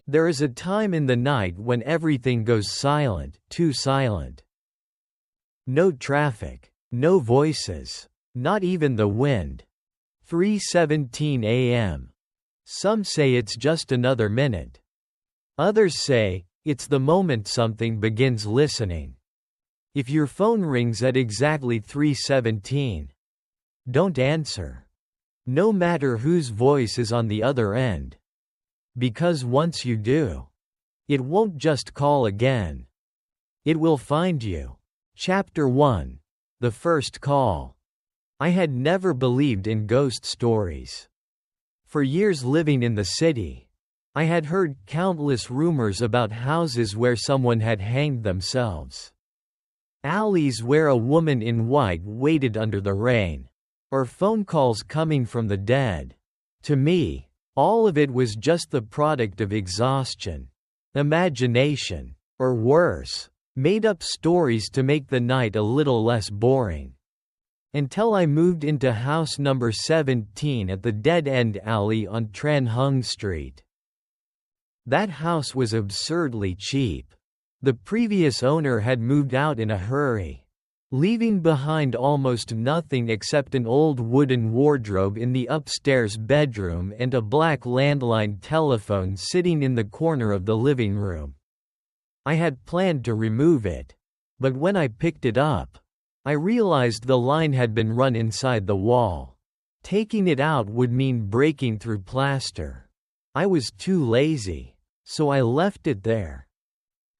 There is a time in the night when everything goes silent, too silent. No traffic, no voices, not even the wind. 3:17 a.m. Some say it's just another minute. Others say, it's the moment something begins listening. If your phone rings at exactly 3:17, don't answer. No matter whose voice is on the other end. Because once you do, it won't just call again. It will find you. Chapter 1. The First Call. I had never believed in ghost stories. For years living in the city, I had heard countless rumors about houses where someone had hanged themselves. Alleys where a woman in white waited under the rain. Or phone calls coming from the dead. To me, all of it was just the product of exhaustion, imagination, or worse, made-up stories to make the night a little less boring. Until I moved into house number 17 at the dead-end alley on Tran Hung Street. That house was absurdly cheap. The previous owner had moved out in a hurry, leaving behind almost nothing except an old wooden wardrobe in the upstairs bedroom and a black landline telephone sitting in the corner of the living room. I had planned to remove it, but when I picked it up, I realized the line had been run inside the wall. Taking it out would mean breaking through plaster. I was too lazy, so I left it there.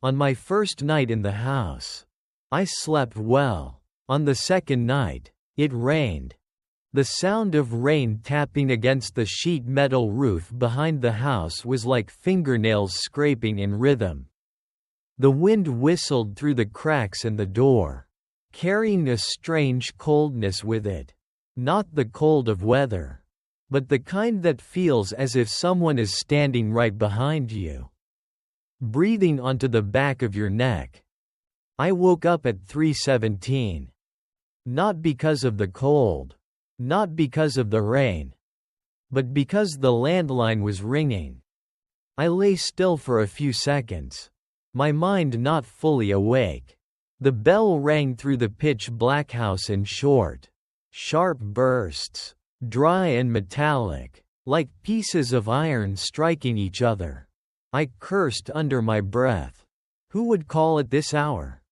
On my first night in the house, I slept well. On the second night, it rained. The sound of rain tapping against the sheet metal roof behind the house was like fingernails scraping in rhythm. The wind whistled through the cracks in the door, carrying a strange coldness with it. Not the cold of weather, but the kind that feels as if someone is standing right behind you, breathing onto the back of your neck. I woke up at 3:17. Not because of the cold, not because of the rain, but because the landline was ringing. I lay still for a few seconds, my mind not fully awake. The bell rang through the pitch-black house in short, sharp bursts, dry and metallic, like pieces of iron striking each other. I cursed under my breath. Who would call at this hour?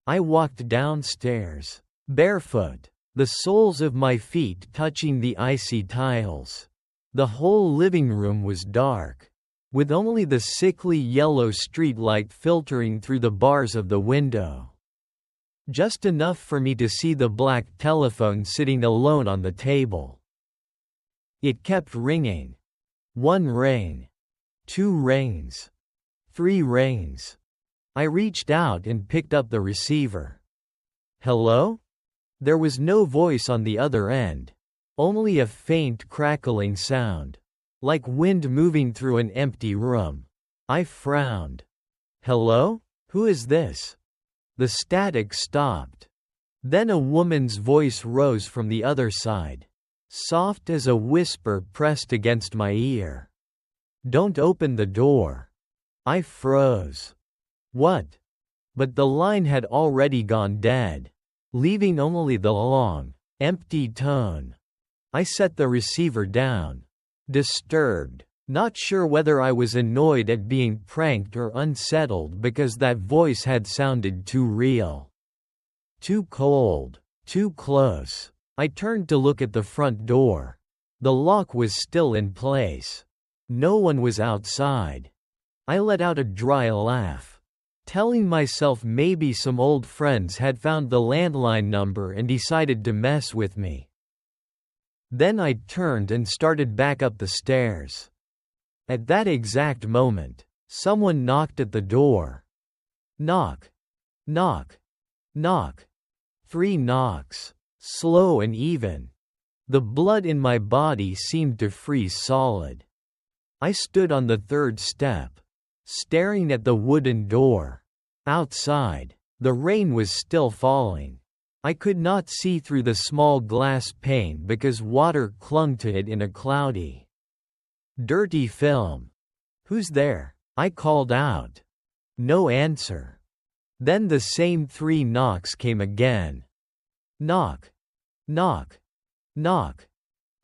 I walked downstairs, barefoot, the soles of my feet touching the icy tiles. The whole living room was dark, with only the sickly yellow streetlight filtering through the bars of the window. Just enough for me to see the black telephone sitting alone on the table. It kept ringing. 1 ring. 2 rings. 3 rings. I reached out and picked up the receiver. Hello? There was no voice on the other end, only a faint crackling sound, like wind moving through an empty room. I frowned. Hello? Who is this? The static stopped. Then a woman's voice rose from the other side, soft as a whisper pressed against my ear. Don't open the door. I froze. What? But the line had already gone dead, leaving only the long, empty tone. I set the receiver down, disturbed, not sure whether I was annoyed at being pranked or unsettled because that voice had sounded too real. Too cold, too close. I turned to look at the front door. The lock was still in place. No one was outside. I let out a dry laugh, telling myself maybe some old friends had found the landline number and decided to mess with me. Then I turned and started back up the stairs. At that exact moment, someone knocked at the door. Knock. Knock. Knock. 3 knocks, slow and even. The blood in my body seemed to freeze solid. I stood on the 3rd step, staring at the wooden door. Outside, the rain was still falling. I could not see through the small glass pane because water clung to it in a cloudy, dirty film. Who's there? I called out. No answer. Then the same 3 knocks came again. Knock. Knock. Knock.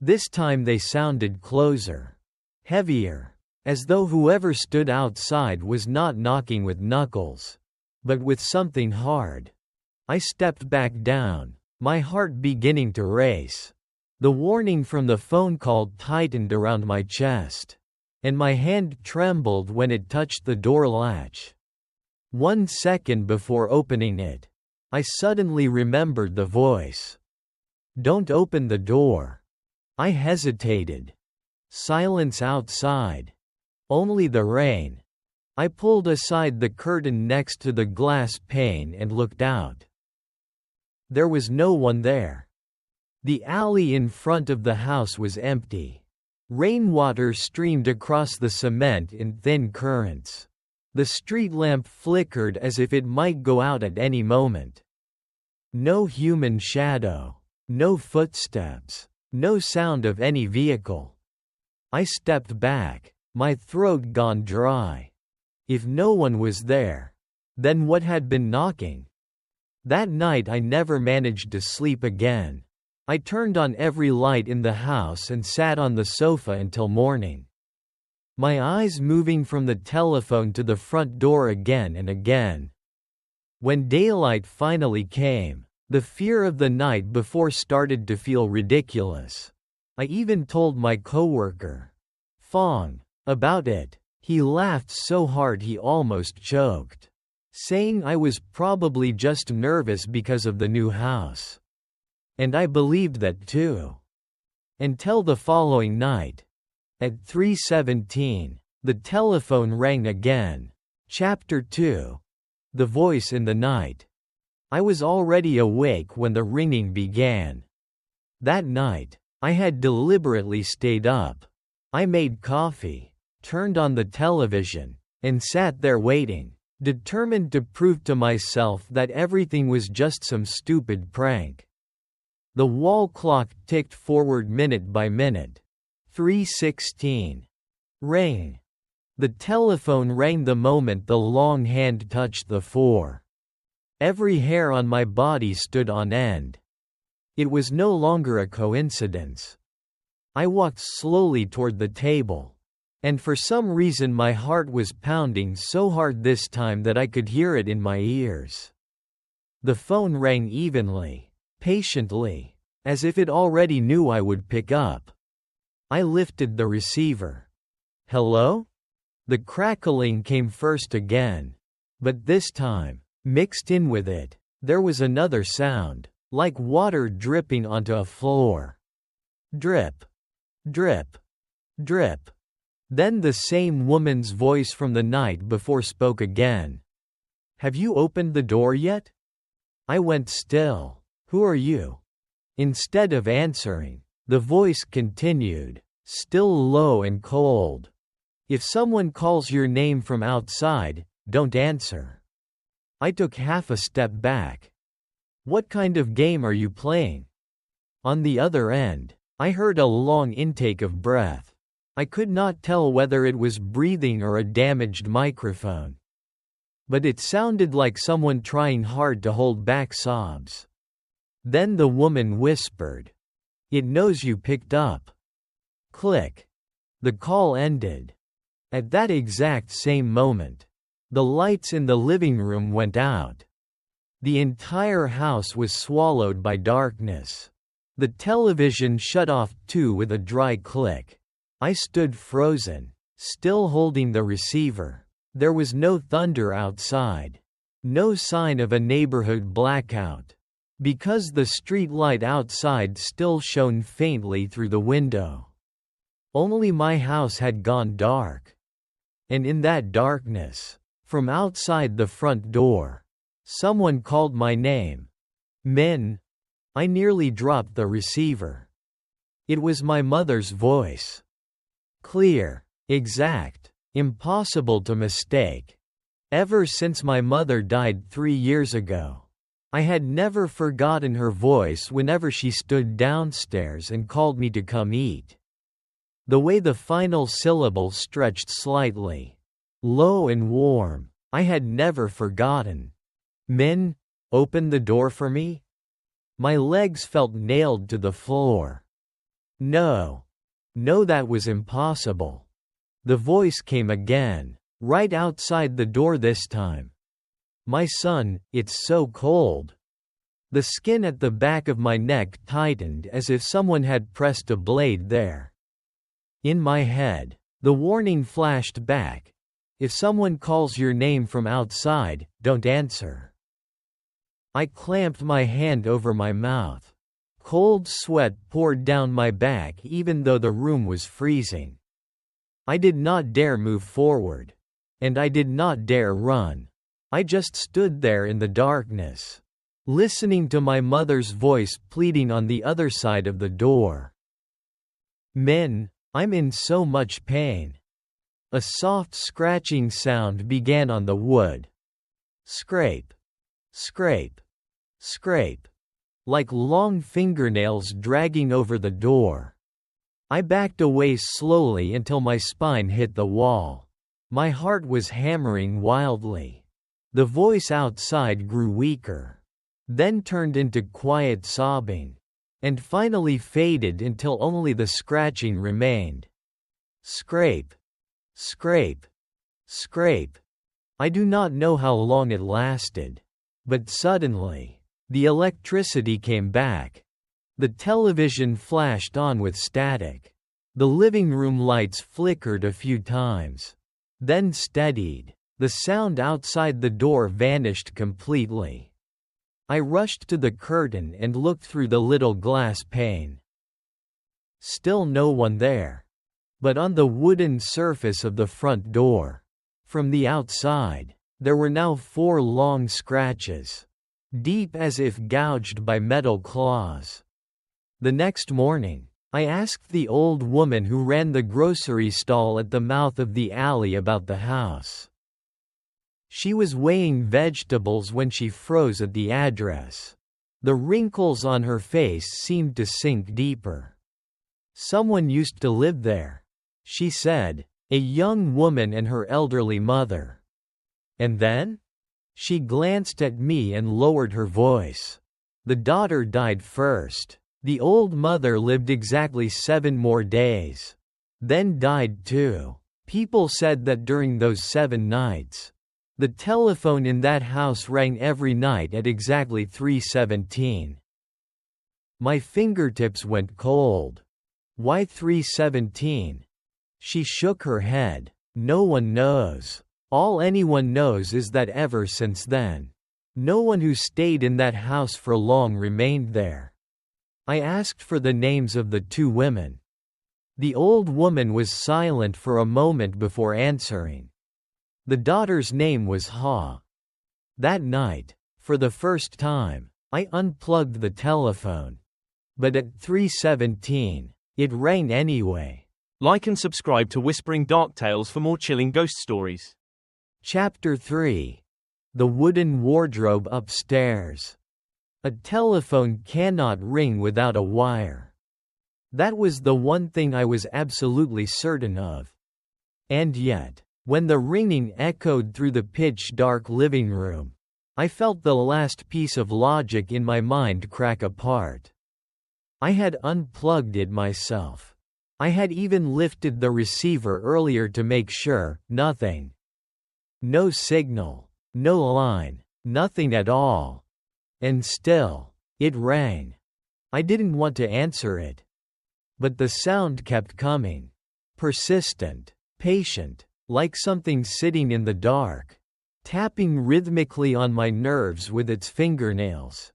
This time they sounded closer. Heavier. As though whoever stood outside was not knocking with knuckles, but with something hard. I stepped back down, my heart beginning to race. The warning from the phone call tightened around my chest, and my hand trembled when it touched the door latch. 1 second before opening it, I suddenly remembered the voice. Don't open the door. I hesitated. Silence outside. Only the rain. I pulled aside the curtain next to the glass pane and looked out. There was no one there. The alley in front of the house was empty. Rainwater streamed across the cement in thin currents. The street lamp flickered as if it might go out at any moment. No human shadow. No footsteps. No sound of any vehicle. I stepped back, my throat gone dry. If no one was there, then what had been knocking? That night I never managed to sleep again. I turned on every light in the house and sat on the sofa until morning. My eyes moving from the telephone to the front door again and again. When daylight finally came, the fear of the night before started to feel ridiculous. I even told my coworker, Fong, about it. He laughed so hard he almost choked, saying I was probably just nervous because of the new house. And I believed that too. Until the following night. At 3:17, the telephone rang again. Chapter 2. The Voice in the Night. I was already awake when the ringing began. That night, I had deliberately stayed up. I made coffee, turned on the television, and sat there waiting, determined to prove to myself that everything was just some stupid prank. The wall clock ticked forward minute by minute. 3:16. Ring. The telephone rang the moment the long hand touched the 4. Every hair on my body stood on end. It was no longer a coincidence. I walked slowly toward the table. And for some reason my heart was pounding so hard this time that I could hear it in my ears. The phone rang evenly, patiently, as if it already knew I would pick up. I lifted the receiver. Hello? The crackling came first again. But this time, mixed in with it, there was another sound, like water dripping onto a floor. Drip. Drip. Drip. Then the same woman's voice from the night before spoke again. Have you opened the door yet? I went still. Who are you? Instead of answering, the voice continued, still low and cold. If someone calls your name from outside, don't answer. I took half a step back. What kind of game are you playing? On the other end, I heard a long intake of breath. I could not tell whether it was breathing or a damaged microphone. But it sounded like someone trying hard to hold back sobs. Then the woman whispered, "It knows you picked up." Click. The call ended. At that exact same moment, the lights in the living room went out. The entire house was swallowed by darkness. The television shut off too with a dry click. I stood frozen, still holding the receiver. There was no thunder outside. No sign of a neighborhood blackout. Because the street light outside still shone faintly through the window. Only my house had gone dark. And in that darkness, from outside the front door, someone called my name. Min. I nearly dropped the receiver. It was my mother's voice. Clear, exact, impossible to mistake. Ever since my mother died 3 years ago, I had never forgotten her voice whenever she stood downstairs and called me to come eat. The way the final syllable stretched slightly, low and warm. I had never forgotten. "Min, open the door for me?" My legs felt nailed to the floor. No. No, that was impossible. The voice came again, right outside the door this time. "My son, it's so cold." The skin at the back of my neck tightened as if someone had pressed a blade there. In my head, the warning flashed back. If someone calls your name from outside, don't answer. I clamped my hand over my mouth. Cold sweat poured down my back even though the room was freezing. I did not dare move forward. And I did not dare run. I just stood there in the darkness, listening to my mother's voice pleading on the other side of the door. "Min, I'm in so much pain." A soft scratching sound began on the wood. Scrape. Scrape. Scrape. Like long fingernails dragging over the door. I backed away slowly until my spine hit the wall. My heart was hammering wildly. The voice outside grew weaker, then turned into quiet sobbing, and finally faded until only the scratching remained. Scrape. Scrape. Scrape. I do not know how long it lasted. But suddenly, the electricity came back. The television flashed on with static. The living room lights flickered a few times, then steadied. The sound outside the door vanished completely. I rushed to the curtain and looked through the little glass pane. Still no one there. But on the wooden surface of the front door, from the outside, there were now 4 long scratches, deep as if gouged by metal claws. The next morning, I asked the old woman who ran the grocery stall at the mouth of the alley about the house. She was weighing vegetables when she froze at the address. The wrinkles on her face seemed to sink deeper. "Someone used to live there," she said, "a young woman and her elderly mother." "And then?" She glanced at me and lowered her voice. "The daughter died first. The old mother lived exactly 7 more days. Then died too. People said that during those 7 nights, the telephone in that house rang every night at exactly 3:17. My fingertips went cold. "Why 3:17? She shook her head. "No one knows. All anyone knows is that ever since then, no one who stayed in that house for long remained there." I asked for the names of the 2 women. The old woman was silent for a moment before answering. The daughter's name was Ha. That night, for the first time, I unplugged the telephone. But at 3:17, it rang anyway. Like and subscribe to Whispering Dark Tales for more chilling ghost stories. Chapter 3. The Wooden Wardrobe Upstairs. A telephone cannot ring without a wire. That was the one thing I was absolutely certain of. And yet, when the ringing echoed through the pitch-dark living room, I felt the last piece of logic in my mind crack apart. I had unplugged it myself. I had even lifted the receiver earlier to make sure. Nothing. No signal. No line. Nothing at all. And still, it rang. I didn't want to answer it. But the sound kept coming. Persistent. Patient. Like something sitting in the dark, tapping rhythmically on my nerves with its fingernails.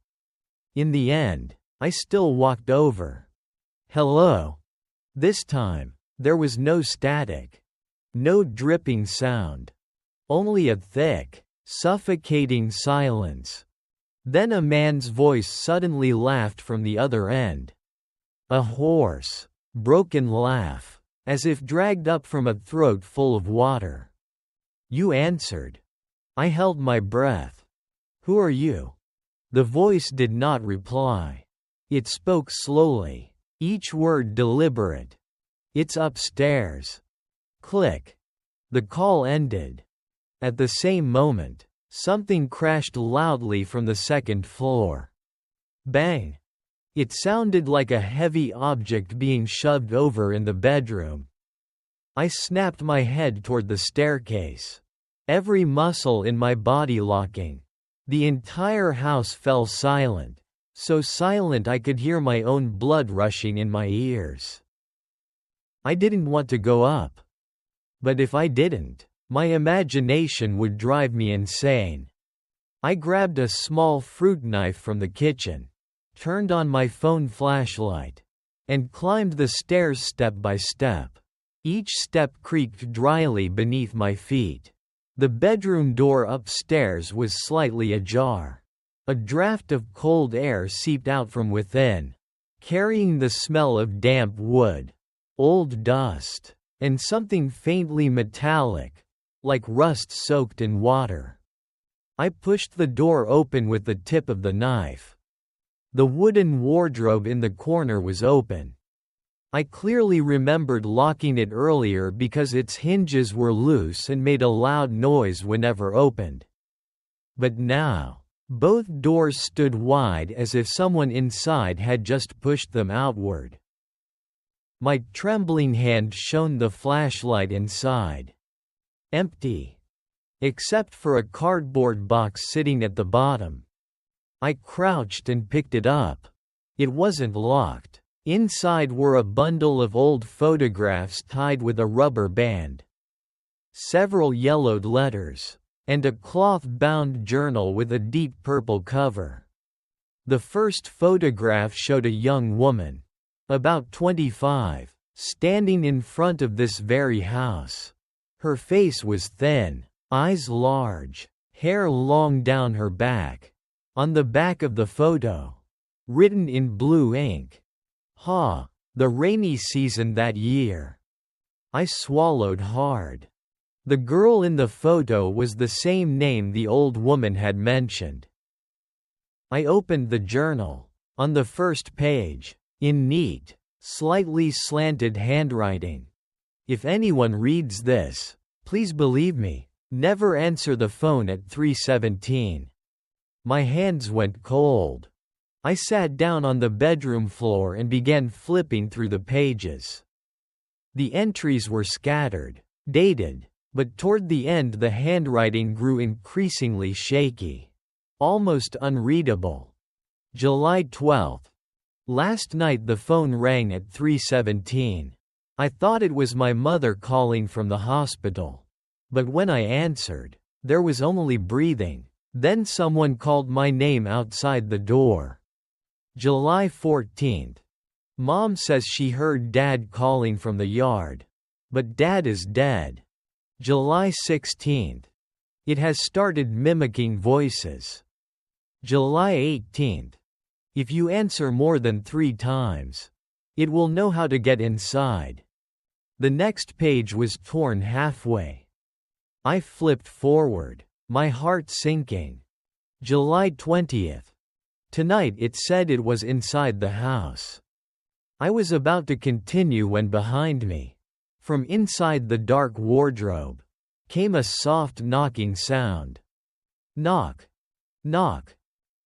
In the end, I still walked over. "Hello." This time, there was no static. No dripping sound. Only a thick, suffocating silence. Then a man's voice suddenly laughed from the other end. A hoarse, broken laugh, as if dragged up from a throat full of water. "You answered." I held my breath. "Who are you?" The voice did not reply. It spoke slowly, each word deliberate. "It's upstairs." Click. The call ended. At the same moment, something crashed loudly from the second floor. Bang! It sounded like a heavy object being shoved over in the bedroom. I snapped my head toward the staircase, every muscle in my body locking. The entire house fell silent, so silent I could hear my own blood rushing in my ears. I didn't want to go up. But if I didn't, my imagination would drive me insane. I grabbed a small fruit knife from the kitchen, turned on my phone flashlight, and climbed the stairs step by step. Each step creaked dryly beneath my feet. The bedroom door upstairs was slightly ajar. A draft of cold air seeped out from within, carrying the smell of damp wood, old dust, and something faintly metallic, like rust soaked in water. I pushed the door open with the tip of the knife. The wooden wardrobe in the corner was open. I clearly remembered locking it earlier because its hinges were loose and made a loud noise whenever opened. But now, both doors stood wide as if someone inside had just pushed them outward. My trembling hand shone the flashlight inside. Empty. Except for a cardboard box sitting at the bottom. I crouched and picked it up. It wasn't locked. Inside were a bundle of old photographs tied with a rubber band, several yellowed letters, and a cloth-bound journal with a deep purple cover. The first photograph showed a young woman, about 25, standing in front of this very house. Her face was thin, eyes large, hair long down her back. On the back of the photo, written in blue ink, the rainy season that year. I swallowed hard. The girl in the photo was the same name the old woman had mentioned. I opened the journal. On the first page, in neat, slightly slanted handwriting. If anyone reads this, please believe me, never answer the phone at 3:17. My hands went cold. I sat down on the bedroom floor and began flipping through the pages. The entries were scattered, dated, but toward the end the handwriting grew increasingly shaky, almost unreadable. July 12. Last night the phone rang at 3:17. I thought it was my mother calling from the hospital. But when I answered, there was only breathing. Then someone called my name outside the door. July 14. Mom says she heard Dad calling from the yard. But Dad is dead. July 16. It has started mimicking voices. July 18. If you answer more than 3 times, it will know how to get inside. The next page was torn halfway. I flipped forward, my heart sinking. July 20. Tonight it said it was inside the house. I was about to continue when behind me, from inside the dark wardrobe, came a soft knocking sound. Knock. Knock.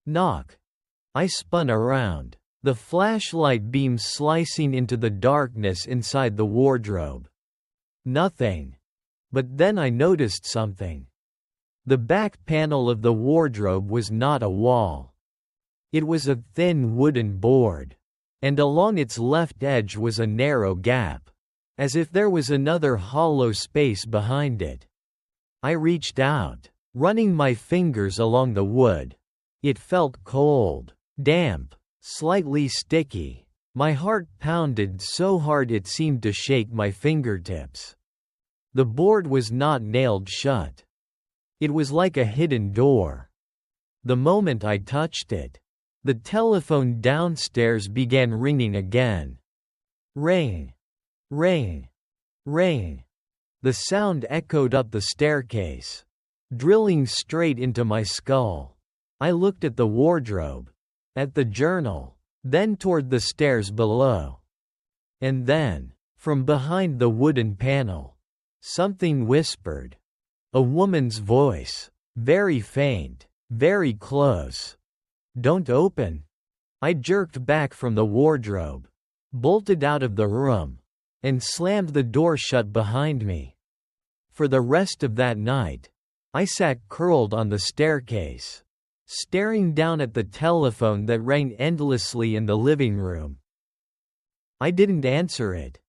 Knock. I spun around, the flashlight beam slicing into the darkness inside the wardrobe. Nothing. But then I noticed something. The back panel of the wardrobe was not a wall. It was a thin wooden board, and along its left edge was a narrow gap, as if there was another hollow space behind it. I reached out, running my fingers along the wood. It felt cold, damp, slightly sticky. My heart pounded so hard it seemed to shake my fingertips. The board was not nailed shut. It was like a hidden door. The moment I touched it, the telephone downstairs began ringing again. Ring. Ring. Ring. The sound echoed up the staircase, drilling straight into my skull. I looked at the wardrobe, at the journal, then toward the stairs below. And then, from behind the wooden panel, Something whispered. A woman's voice. Very faint. Very close. Don't open. I jerked back from the wardrobe, bolted out of the room, and slammed the door shut behind me. For the rest of that night, I sat curled on the staircase, staring down at the telephone that rang endlessly in the living room. I didn't answer it.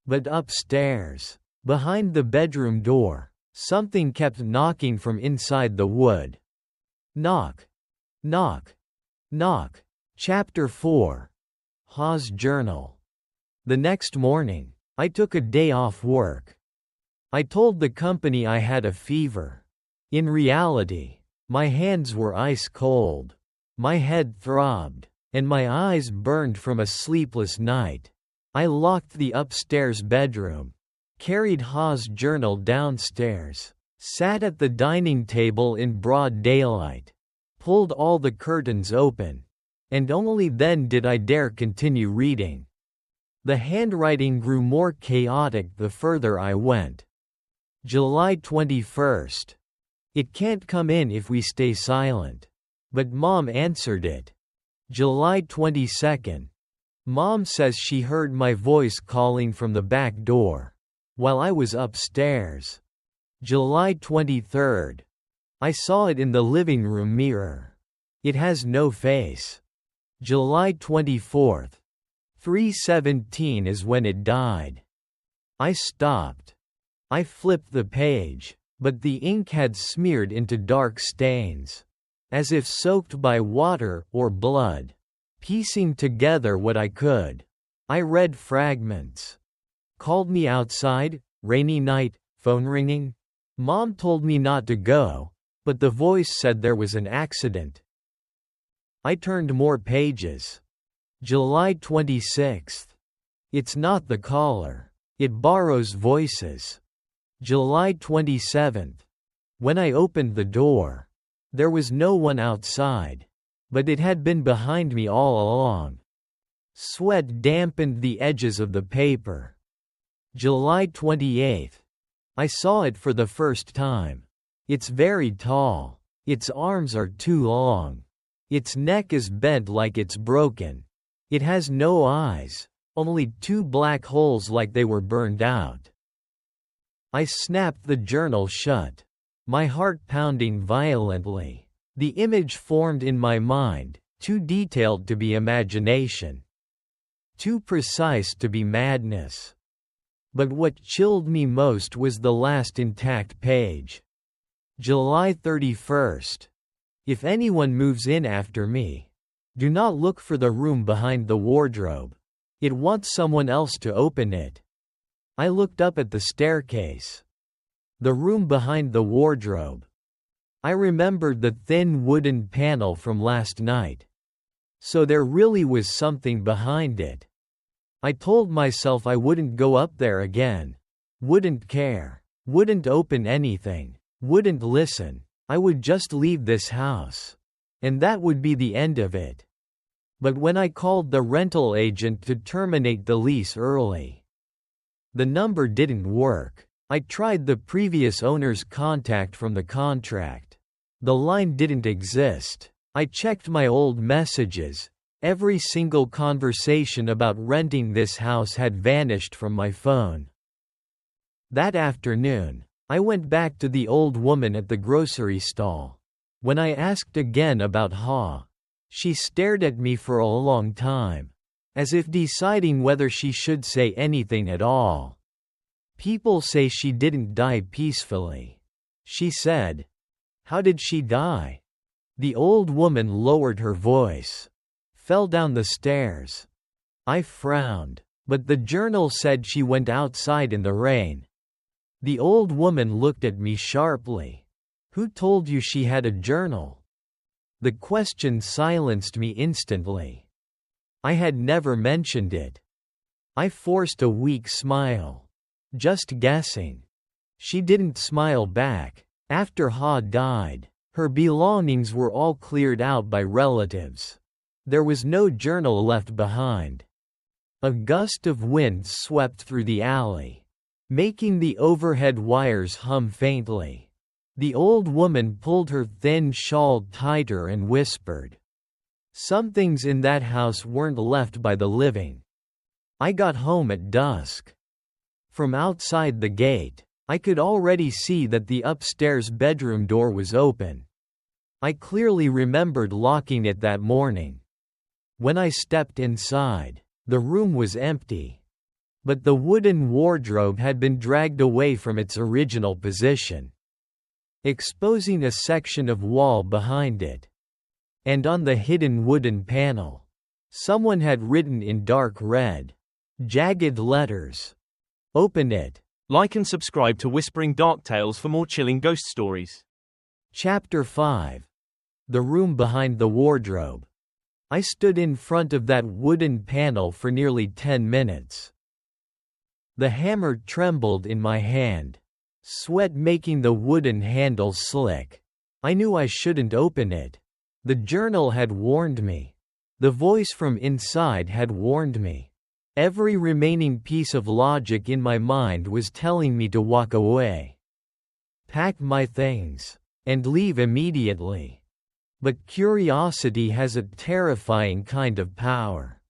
But upstairs, behind the bedroom door, something kept knocking from inside the wood. Knock. Knock. Knock. Chapter 4. Ha's Journal. The next morning, I took a day off work. I told the company I had a fever. In reality, my hands were ice cold. My head throbbed, and my eyes burned from a sleepless night. I locked the upstairs bedroom, carried Ha's journal downstairs, sat at the dining table in broad daylight, pulled all the curtains open, and only then did I dare continue reading. The handwriting grew more chaotic the further I went. July 21st. It can't come in if we stay silent. But Mom answered it. July 22nd. Mom says she heard my voice calling from the back door while I was upstairs. July 23rd. I saw it in the living room mirror. It has no face. July 24th. 3:17 is when it died. I stopped. I flipped the page, but the ink had smeared into dark stains, as if soaked by water or blood. Piecing together what I could, I read fragments. Called me outside, rainy night, phone ringing. Mom told me not to go, but the voice said there was an accident. I turned more pages. July 26th. It's not the caller. It borrows voices. July 27th. When I opened the door, there was no one outside, but it had been behind me all along. Sweat dampened the edges of the paper. July 28th. I saw it for the first time. It's very tall. Its arms are too long. Its neck is bent like it's broken. It has no eyes, only two black holes like they were burned out. I snapped the journal shut, my heart pounding violently. The image formed in my mind, too detailed to be imagination, too precise to be madness. But what chilled me most was the last intact page. July 31st. If anyone moves in after me, do not look for the room behind the wardrobe. It wants someone else to open it. I looked up at the staircase. The room behind the wardrobe. I remembered the thin wooden panel from last night. So there really was something behind it. I told myself I wouldn't go up there again. Wouldn't care. Wouldn't open anything. Wouldn't listen. I would just leave this house. And that would be the end of it. But when I called the rental agent to terminate the lease early, the number didn't work. I tried the previous owner's contact from the contract. The line didn't exist. I checked my old messages. Every single conversation about renting this house had vanished from my phone. That afternoon, I went back to the old woman at the grocery stall. When I asked again about Ha, she stared at me for a long time, as if deciding whether she should say anything at all. People say she didn't die peacefully. She said. How did she die? The old woman lowered her voice. Fell down the stairs. I frowned, but the journal said she went outside in the rain. The old woman looked at me sharply. Who told you she had a journal? The question silenced me instantly. I had never mentioned it. I forced a weak smile. Just guessing. She didn't smile back. After Ha died, her belongings were all cleared out by relatives. There was no journal left behind. A gust of wind swept through the alley. making the overhead wires hum faintly. The old woman pulled her thin shawl tighter and whispered, "Some things in that house weren't left by the living." I got home at dusk. From outside the gate, I could already see that the upstairs bedroom door was open. I clearly remembered locking it that morning. When I stepped inside, the room was empty. But the wooden wardrobe had been dragged away from its original position, exposing a section of wall behind it. And on the hidden wooden panel, someone had written in dark red, jagged letters, "Open it." Like and subscribe to Whispering Dark Tales for more chilling ghost stories. Chapter 5. The Room Behind the Wardrobe. I stood in front of that wooden panel for nearly 10 minutes. The hammer trembled in my hand, sweat making the wooden handle slick. I knew I shouldn't open it. The journal had warned me. The voice from inside had warned me. Every remaining piece of logic in my mind was telling me to walk away, pack my things, and leave immediately. But curiosity has a terrifying kind of power.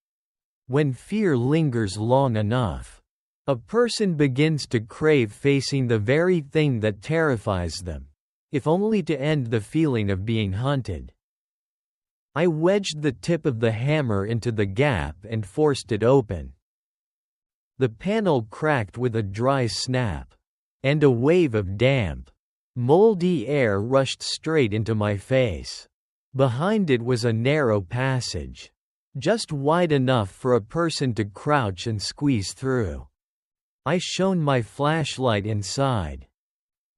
When fear lingers long enough, a person begins to crave facing the very thing that terrifies them, if only to end the feeling of being hunted. I wedged the tip of the hammer into the gap and forced it open. The panel cracked with a dry snap, and a wave of damp, moldy air rushed straight into my face. Behind it was a narrow passage, just wide enough for a person to crouch and squeeze through. I shone my flashlight inside.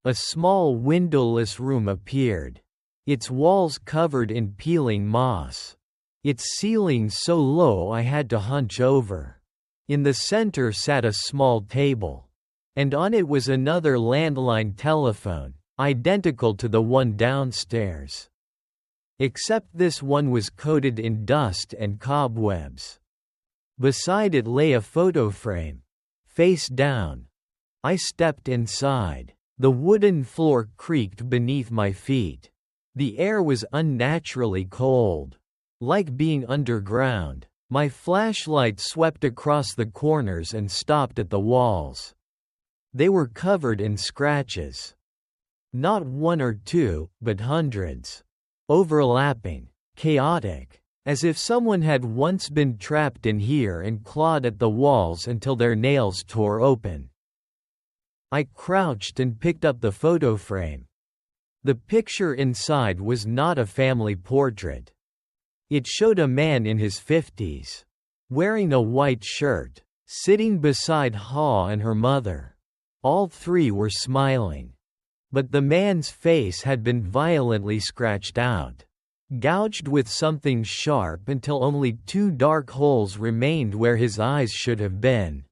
A small windowless room appeared, its walls covered in peeling moss, its ceiling so low I had to hunch over. In the center sat a small table, and on it was another landline telephone, identical to the one downstairs. Except this one was coated in dust and cobwebs. Beside it lay a photo frame, face down. I stepped inside. The wooden floor creaked beneath my feet. The air was unnaturally cold, like being underground. My flashlight swept across the corners and stopped at the walls. They were covered in scratches. Not one or two, but hundreds. Overlapping, chaotic, as if someone had once been trapped in here and clawed at the walls until their nails tore open. I crouched and picked up the photo frame. The picture inside was not a family portrait. It showed a man in his 50s, wearing a white shirt, sitting beside Haw and her mother. All three were smiling. But the man's face had been violently scratched out, gouged with something sharp until only two dark holes remained where his eyes should have been.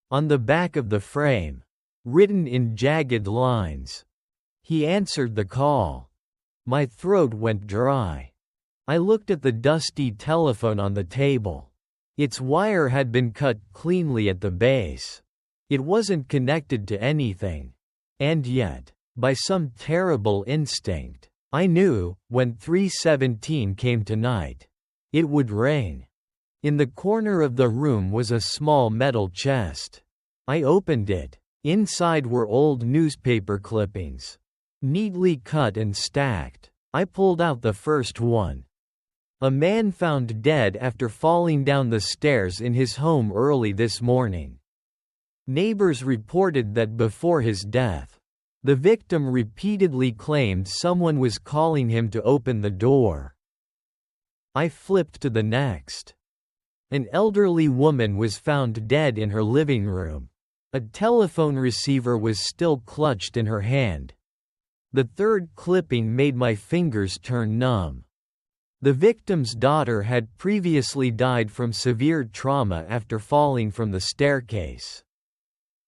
On the back of the frame, written in jagged lines, "He answered the call." My throat went dry. I looked at the dusty telephone on the table. Its wire had been cut cleanly at the base. It wasn't connected to anything. And yet, by some terrible instinct, I knew, when 3:17 came tonight, it would rain. In the corner of the room was a small metal chest. I opened it. Inside were old newspaper clippings, neatly cut and stacked. I pulled out the first one. A man found dead after falling down the stairs in his home early this morning. Neighbors reported that before his death, the victim repeatedly claimed someone was calling him to open the door. I flipped to the next. An elderly woman was found dead in her living room. A telephone receiver was still clutched in her hand. The third clipping made my fingers turn numb. The victim's daughter had previously died from severe trauma after falling from the staircase.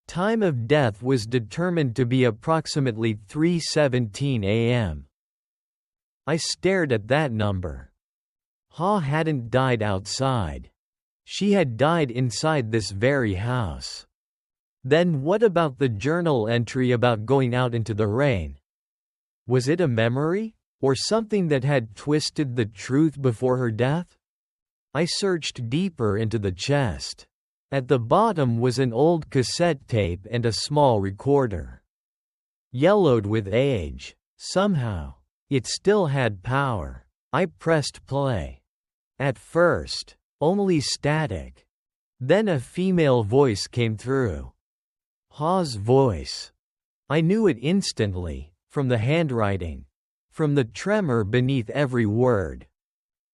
Time of death was determined to be approximately 3:17 a.m. I stared at that number. Haw hadn't died outside. She had died inside this very house. Then what about the journal entry about going out into the rain? Was it a memory, or something that had twisted the truth before her death? I searched deeper into the chest. At the bottom was an old cassette tape and a small recorder. Yellowed with age, somehow, it still had power. I pressed play. At first, only static. Then a female voice came through. Ha's voice. I knew it instantly, from the handwriting, from the tremor beneath every word.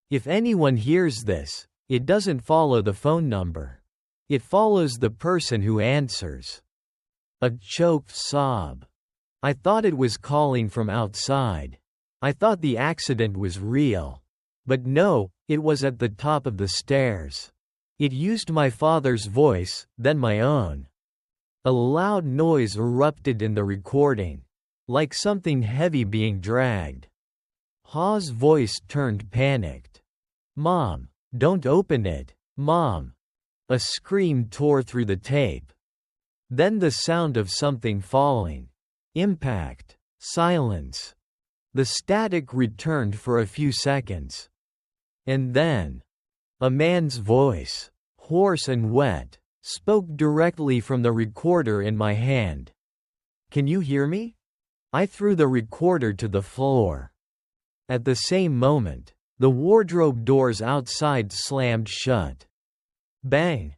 If anyone hears this, it doesn't follow the phone number. It follows the person who answers. A choked sob. I thought it was calling from outside. I thought the accident was real. But no, it was at the top of the stairs. It used my father's voice, then my own. A loud noise erupted in the recording, like something heavy being dragged. Ha's voice turned panicked. "Mom, don't open it, Mom." A scream tore through the tape. Then the sound of something falling. Impact. Silence. The static returned for a few seconds. And then, a man's voice, hoarse and wet, spoke directly from the recorder in my hand. "Can you hear me?" I threw the recorder to the floor. At the same moment, the wardrobe doors outside slammed shut. Bang!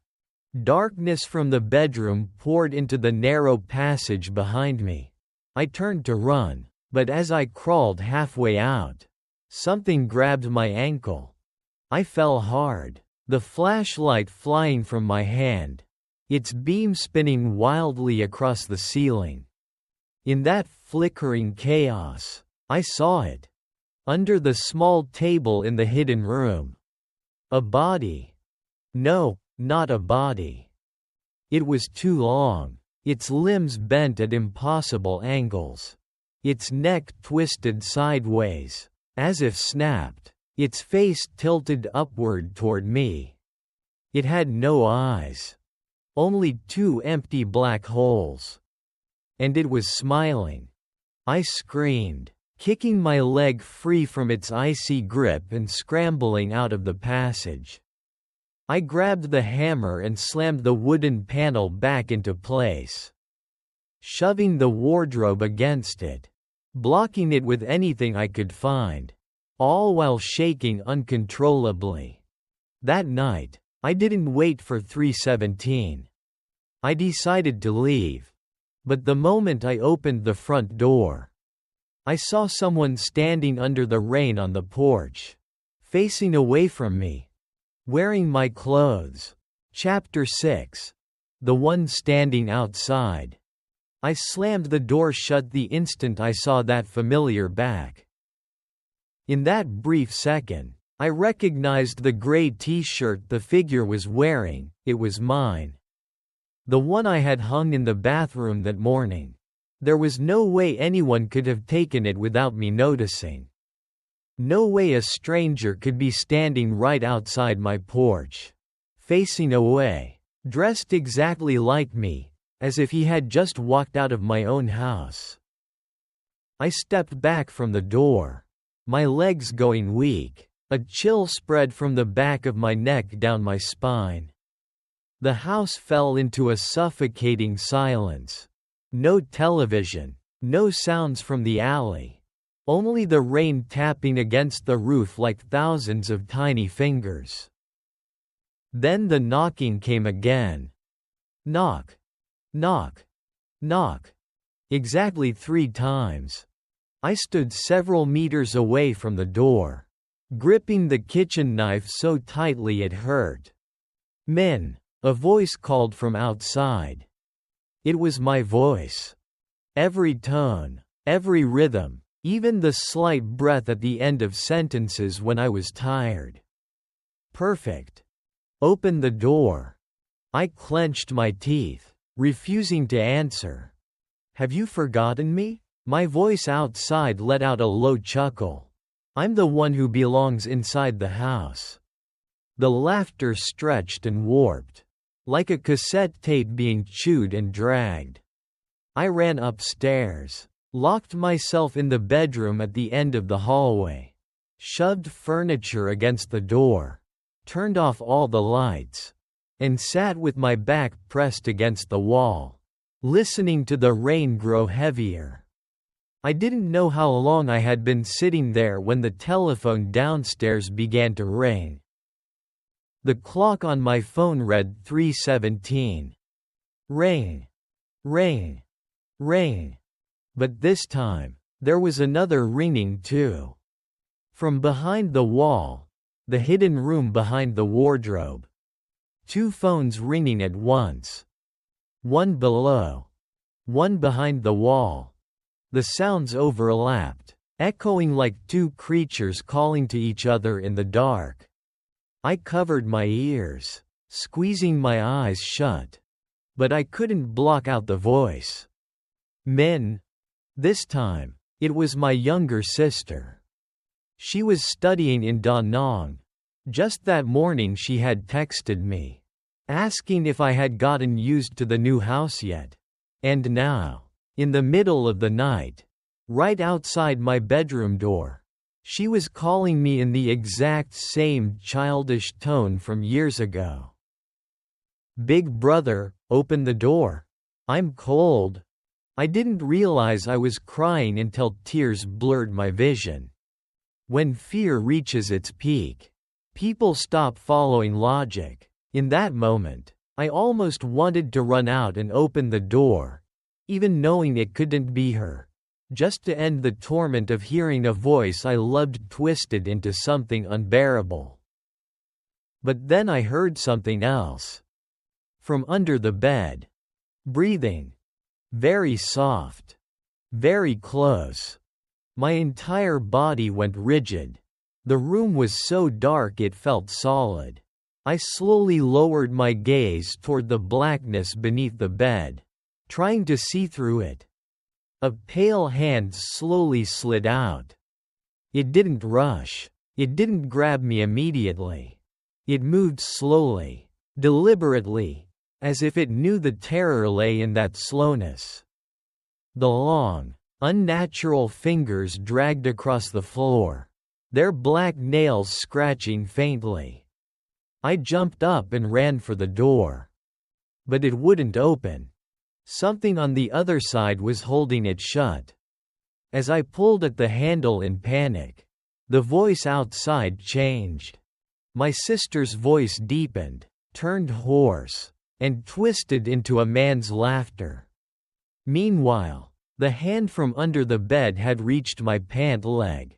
Darkness from the bedroom poured into the narrow passage behind me. I turned to run, but as I crawled halfway out, something grabbed my ankle. I fell hard, the flashlight flying from my hand, its beam spinning wildly across the ceiling. In that flickering chaos, I saw it. Under the small table in the hidden room. A body. No, not a body. It was too long, its limbs bent at impossible angles. Its neck twisted sideways, as if snapped, its face tilted upward toward me. It had no eyes. Only two empty black holes. And it was smiling. I screamed, kicking my leg free from its icy grip and scrambling out of the passage. I grabbed the hammer and slammed the wooden panel back into place, shoving the wardrobe against it, blocking it with anything I could find, all while shaking uncontrollably. That night, I didn't wait for 3:17. I decided to leave. But the moment I opened the front door, I saw someone standing under the rain on the porch, facing away from me, wearing my clothes. Chapter 6. The one standing outside. I slammed the door shut the instant I saw that familiar back. In that brief second, I recognized the gray t-shirt the figure was wearing. It was mine. The one I had hung in the bathroom that morning. There was no way anyone could have taken it without me noticing. No way a stranger could be standing right outside my porch, facing away, dressed exactly like me, as if he had just walked out of my own house. I stepped back from the door, my legs going weak, a chill spread from the back of my neck down my spine. The house fell into a suffocating silence. No television, no sounds from the alley. Only the rain tapping against the roof like thousands of tiny fingers. Then the knocking came again. Knock. Knock. Knock. Exactly 3 times. I stood several meters away from the door, gripping the kitchen knife so tightly it hurt. "Min," a voice called from outside. It was my voice. Every tone, every rhythm, even the slight breath at the end of sentences when I was tired. Perfect. Open the door. I clenched my teeth, refusing to answer. "Have you forgotten me?" My voice outside let out a low chuckle. "I'm the one who belongs inside the house." The laughter stretched and warped, like a cassette tape being chewed and dragged. I ran upstairs, locked myself in the bedroom at the end of the hallway, shoved furniture against the door, turned off all the lights, and sat with my back pressed against the wall, listening to the rain grow heavier. I didn't know how long I had been sitting there when the telephone downstairs began to ring. The clock on my phone read 3:17. Ring. Ring. Ring. But this time, there was another ringing too. From behind the wall, the hidden room behind the wardrobe. 2 phones ringing at once. One below. One behind the wall. The sounds overlapped, echoing like 2 creatures calling to each other in the dark. I covered my ears, squeezing my eyes shut. But I couldn't block out the voice. Men. This time, it was my younger sister. She was studying in Da Nang. Just that morning she had texted me, asking if I had gotten used to the new house yet. And now, in the middle of the night, right outside my bedroom door, she was calling me in the exact same childish tone from years ago. Big brother, open the door. I'm cold. I didn't realize I was crying until tears blurred my vision. When fear reaches its peak, people stop following logic. In that moment, I almost wanted to run out and open the door, even knowing it couldn't be her, just to end the torment of hearing a voice I loved twisted into something unbearable. But then I heard something else. From under the bed. Breathing. Very soft. Very close. My entire body went rigid. The room was so dark it felt solid. I slowly lowered my gaze toward the blackness beneath the bed, trying to see through it. A pale hand slowly slid out. It didn't rush. It didn't grab me immediately. It moved slowly, deliberately, as if it knew the terror lay in that slowness. The long, unnatural fingers dragged across the floor, their black nails scratching faintly. I jumped up and ran for the door. But it wouldn't open. Something on the other side was holding it shut. As I pulled at the handle in panic, the voice outside changed. My sister's voice deepened, turned hoarse, and twisted into a man's laughter. Meanwhile, the hand from under the bed had reached my pant leg.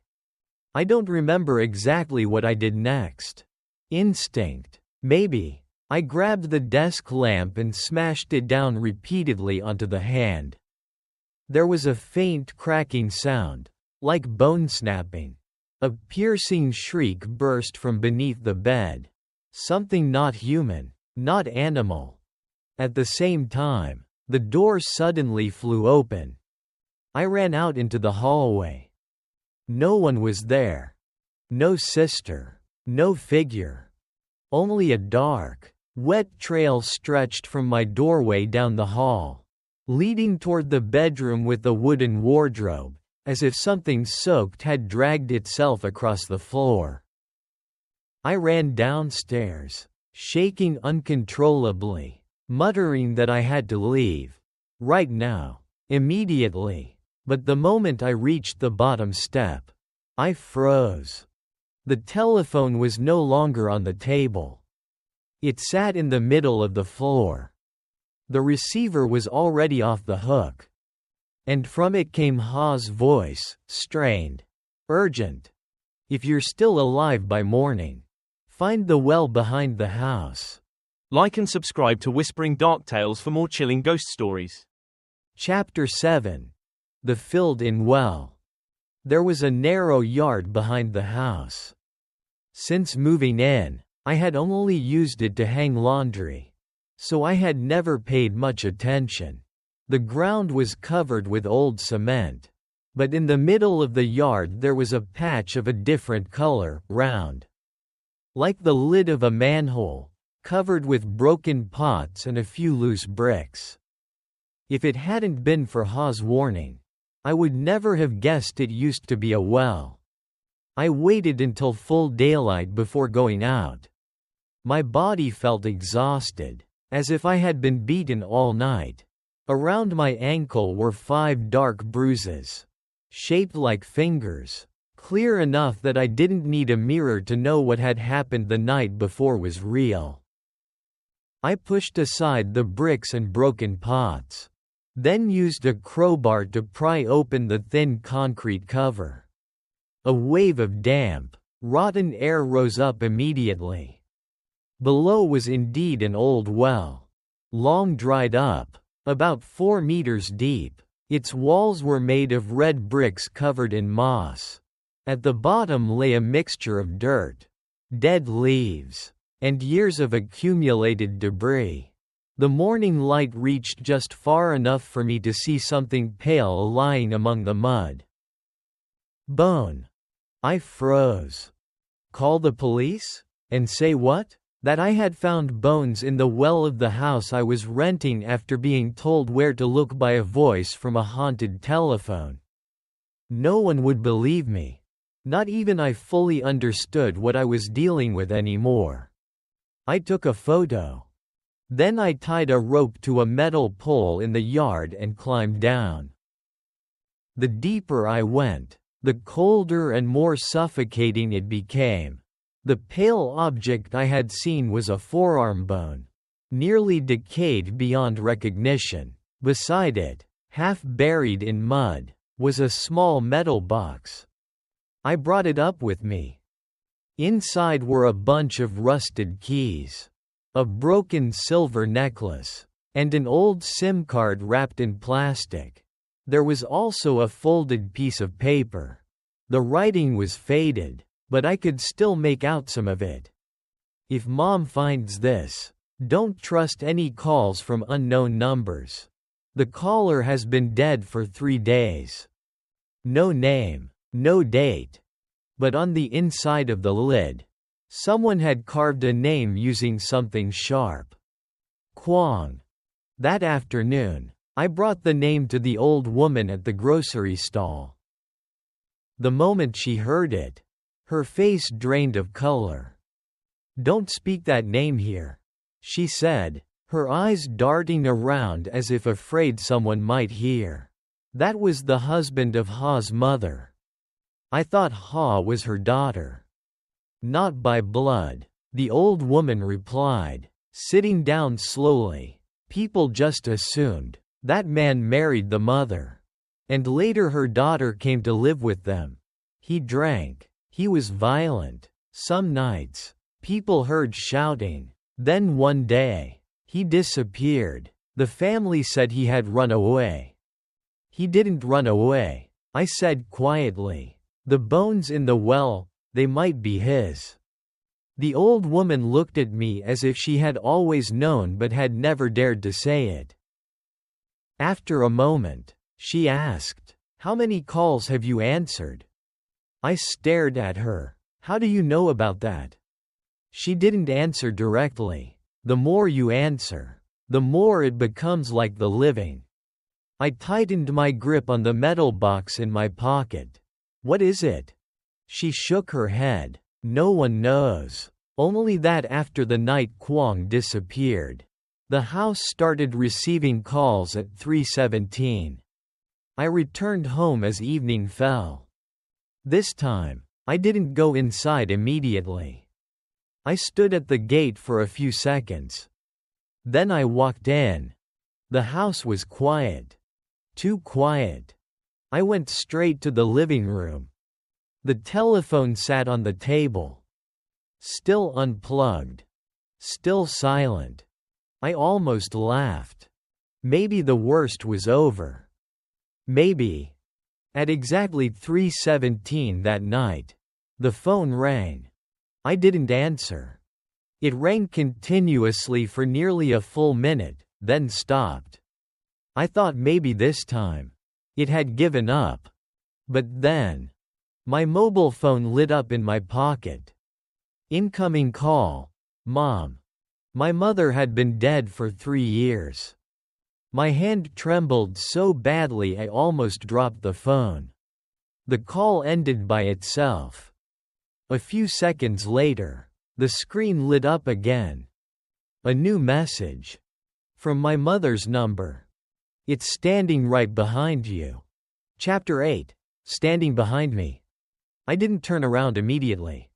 I don't remember exactly what I did next. Instinct, maybe. I grabbed the desk lamp and smashed it down repeatedly onto the hand. There was a faint cracking sound, like bone snapping. A piercing shriek burst from beneath the bed. Something not human, not animal. At the same time, the door suddenly flew open. I ran out into the hallway. No one was there. No sister. No figure. Only a dark, wet trail stretched from my doorway down the hall, leading toward the bedroom with the wooden wardrobe, as if something soaked had dragged itself across the floor. I ran downstairs, shaking uncontrollably, muttering that I had to leave. Right now. Immediately. But the moment I reached the bottom step, I froze. The telephone was no longer on the table. It sat in the middle of the floor. The receiver was already off the hook. And from it came Ha's voice, strained. Urgent. If you're still alive by morning, find the well behind the house. Like and subscribe to Whispering Dark Tales for more chilling ghost stories. Chapter 7. The Filled-in Well. There was a narrow yard behind the house. Since moving in, I had only used it to hang laundry, so I had never paid much attention. The ground was covered with old cement, but in the middle of the yard there was a patch of a different color, round. Like the lid of a manhole, covered with broken pots and a few loose bricks. If it hadn't been for Ha's warning, I would never have guessed it used to be a well. I waited until full daylight before going out. My body felt exhausted, as if I had been beaten all night. Around my ankle were 5 dark bruises, shaped like fingers, clear enough that I didn't need a mirror to know what had happened the night before was real. I pushed aside the bricks and broken pots, then used a crowbar to pry open the thin concrete cover. A wave of damp, rotten air rose up immediately. Below was indeed an old well, long dried up, about 4 meters deep. Its walls were made of red bricks covered in moss. At the bottom lay a mixture of dirt, dead leaves, and years of accumulated debris. The morning light reached just far enough for me to see something pale lying among the mud. Bone. I froze. Call the police? And say what? That I had found bones in the well of the house I was renting after being told where to look by a voice from a haunted telephone. No one would believe me. Not even I fully understood what I was dealing with anymore. I took a photo. Then I tied a rope to a metal pole in the yard and climbed down. The deeper I went, the colder and more suffocating it became. The pale object I had seen was a forearm bone, nearly decayed beyond recognition. Beside it, half buried in mud, was a small metal box. I brought it up with me. Inside were a bunch of rusted keys, a broken silver necklace, and an old SIM card wrapped in plastic. There was also a folded piece of paper. The writing was faded, but I could still make out some of it. If Mom finds this, don't trust any calls from unknown numbers. The caller has been dead for 3 days. No name, no date. But on the inside of the lid, someone had carved a name using something sharp. Kwong. That afternoon, I brought the name to the old woman at the grocery stall. The moment she heard it, her face drained of color. Don't speak that name here, she said, her eyes darting around as if afraid someone might hear. That was the husband of Ha's mother. I thought Ha was her daughter. Not by blood, the old woman replied, sitting down slowly. People just assumed that man married the mother. And later her daughter came to live with them. He drank. He was violent. Some nights, people heard shouting. Then one day, he disappeared. The family said he had run away. He didn't run away, I said quietly. The bones in the well, they might be his. The old woman looked at me as if she had always known but had never dared to say it. After a moment, she asked, "How many calls have you answered?" I stared at her. How do you know about that? She didn't answer directly. The more you answer, the more it becomes like the living. I tightened my grip on the metal box in my pocket. What is it? She shook her head. No one knows. Only that after the night Kwong disappeared, the house started receiving calls at 3:17. I returned home as evening fell. This time, I didn't go inside immediately. I stood at the gate for a few seconds. Then I walked in. The house was quiet. Too quiet. I went straight to the living room. The telephone sat on the table. Still unplugged. Still silent. I almost laughed. Maybe the worst was over. Maybe. At exactly 3:17 that night, the phone rang. I didn't answer. It rang continuously for nearly a full minute, then stopped. I thought maybe this time, it had given up. But then, my mobile phone lit up in my pocket. Incoming call, Mom. My mother had been dead for 3 years. My hand trembled so badly I almost dropped the phone. The call ended by itself. A few seconds later, the screen lit up again. A new message. From my mother's number. It's standing right behind you. Chapter 8. Standing behind me. I didn't turn around immediately.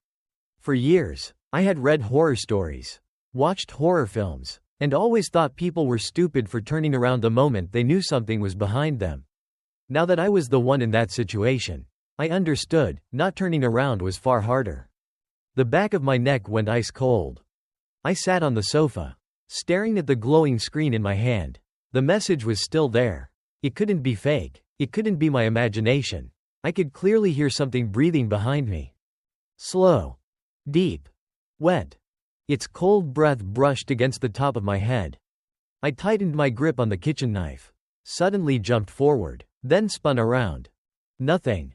For years, I had read horror stories, watched horror films, and always thought people were stupid for turning around the moment they knew something was behind them. Now that I was the one in that situation, I understood, not turning around was far harder. The back of my neck went ice cold. I sat on the sofa, staring at the glowing screen in my hand. The message was still there. It couldn't be fake. It couldn't be my imagination. I could clearly hear something breathing behind me. Slow. Deep. Wet. Its cold breath brushed against the top of my head. I tightened my grip on the kitchen knife, suddenly jumped forward, then spun around. Nothing.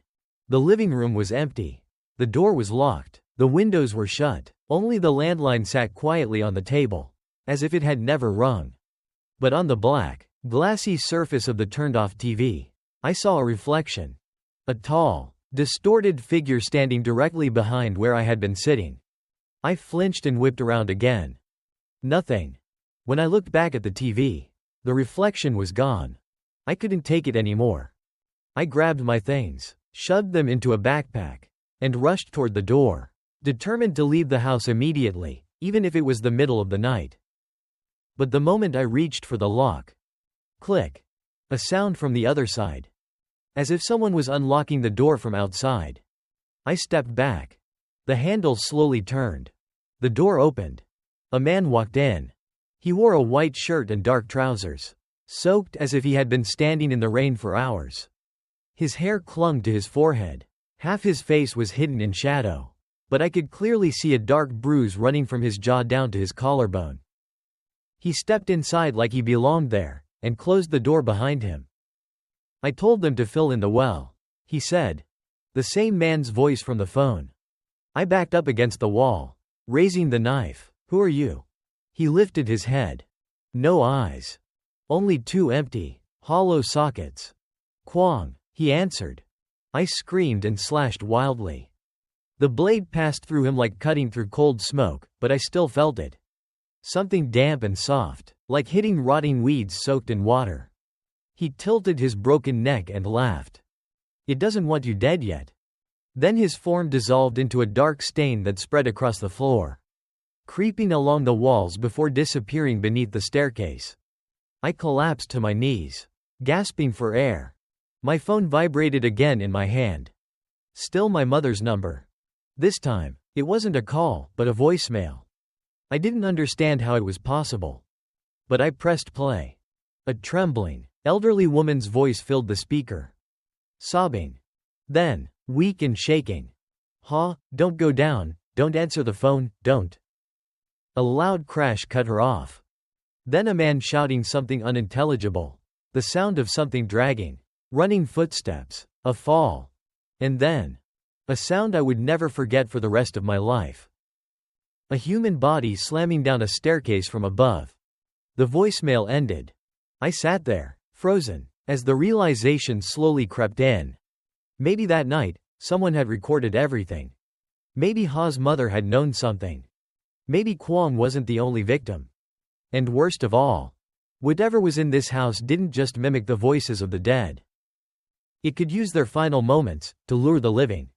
The living room was empty. The door was locked. The windows were shut. Only the landline sat quietly on the table, as if it had never rung. But on the black, glassy surface of the turned-off TV, I saw a reflection. A tall, distorted figure standing directly behind where I had been sitting. I flinched and whipped around again. Nothing. When I looked back at the TV, the reflection was gone. I couldn't take it anymore. I grabbed my things, shoved them into a backpack, and rushed toward the door, determined to leave the house immediately, even if it was the middle of the night. But the moment I reached for the lock, click, a sound from the other side, as if someone was unlocking the door from outside. I stepped back. The handle slowly turned. The door opened. A man walked in. He wore a white shirt and dark trousers, soaked as if he had been standing in the rain for hours. His hair clung to his forehead. Half his face was hidden in shadow, but I could clearly see a dark bruise running from his jaw down to his collarbone. He stepped inside like he belonged there, and closed the door behind him. I told them to fill in the well, he said. The same man's voice from the phone. I backed up against the wall, raising the knife. Who are you? He lifted his head. No eyes. Only two empty, hollow sockets. Kwong, he answered. I screamed and slashed wildly. The blade passed through him like cutting through cold smoke, but I still felt it. Something damp and soft, like hitting rotting weeds soaked in water. He tilted his broken neck and laughed. It doesn't want you dead yet. Then his form dissolved into a dark stain that spread across the floor, creeping along the walls before disappearing beneath the staircase. I collapsed to my knees, gasping for air. My phone vibrated again in my hand. Still my mother's number. This time, it wasn't a call, but a voicemail. I didn't understand how it was possible. But I pressed play. A trembling, elderly woman's voice filled the speaker. Sobbing. Then, weak and shaking. Don't go down, don't answer the phone, don't. A loud crash cut her off. Then a man shouting something unintelligible. The sound of something dragging. Running footsteps. A fall. And then, a sound I would never forget for the rest of my life. A human body slamming down a staircase from above. The voicemail ended. I sat there, frozen, as the realization slowly crept in. Maybe that night, someone had recorded everything. Maybe Ha's mother had known something. Maybe Kwong wasn't the only victim. And worst of all, whatever was in this house didn't just mimic the voices of the dead. It could use their final moments to lure the living.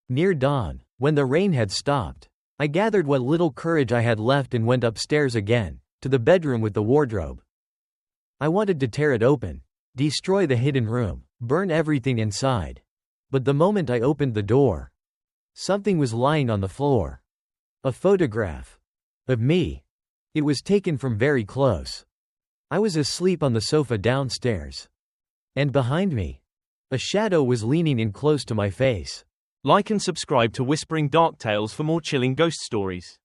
Near dawn, when the rain had stopped, I gathered what little courage I had left and went upstairs again, to the bedroom with the wardrobe. I wanted to tear it open, destroy the hidden room, burn everything inside. But the moment I opened the door, something was lying on the floor. A photograph. Of me. It was taken from very close. I was asleep on the sofa downstairs. And behind me, a shadow was leaning in close to my face. Like and subscribe to Whispering Dark Tales for more chilling ghost stories.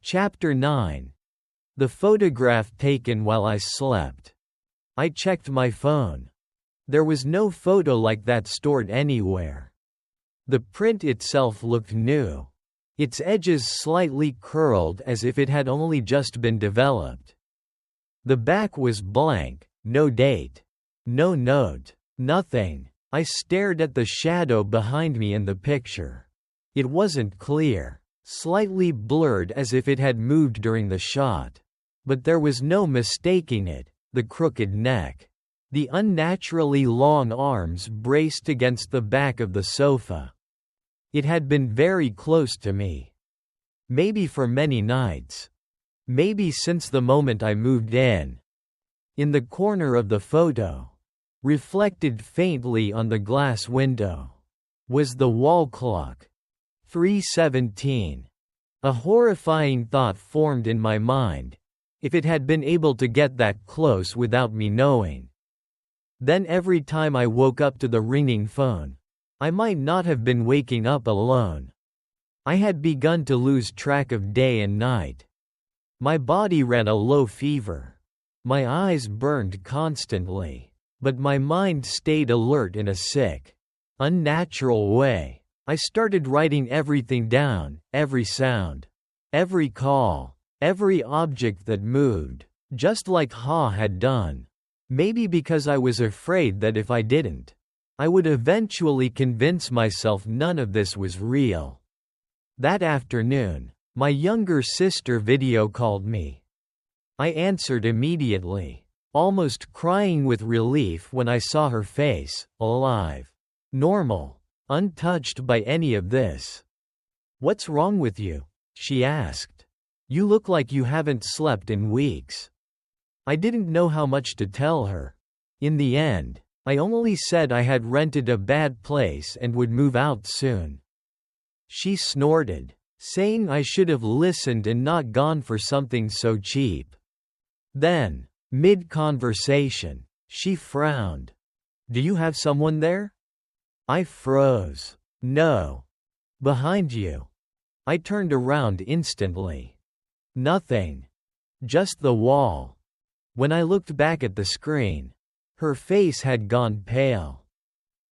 Chapter 9. The photograph taken while I slept. I checked my phone. There was no photo like that stored anywhere. The print itself looked new. its edges slightly curled as if it had only just been developed. The back was blank, no date, no note, nothing. I stared at the shadow behind me in the picture. It wasn't clear, slightly blurred as if it had moved during the shot. But there was no mistaking it, the crooked neck. The unnaturally long arms braced against the back of the sofa. It had been very close to me. Maybe for many nights. Maybe since the moment I moved in. In the corner of the photo, reflected faintly on the glass window, was the wall clock. 3:17. A horrifying thought formed in my mind. If it had been able to get that close without me knowing. Then every time I woke up to the ringing phone, I might not have been waking up alone. I had begun to lose track of day and night. My body ran a low fever. My eyes burned constantly, but my mind stayed alert in a sick, unnatural way. I started writing everything down, every sound, every call, every object that moved, just like Ha had done. Maybe because I was afraid that if I didn't, I would eventually convince myself none of this was real. That afternoon, my younger sister video called me. I answered immediately, almost crying with relief when I saw her face, alive, normal, untouched by any of this. "What's wrong with you?" she asked. "You look like you haven't slept in weeks." I didn't know how much to tell her. In the end, I only said I had rented a bad place and would move out soon. She snorted, saying I should have listened and not gone for something so cheap. Then, mid-conversation, she frowned. "Do you have someone there?" I froze. "No. Behind you." I turned around instantly. Nothing. Just the wall. When I looked back at the screen, her face had gone pale.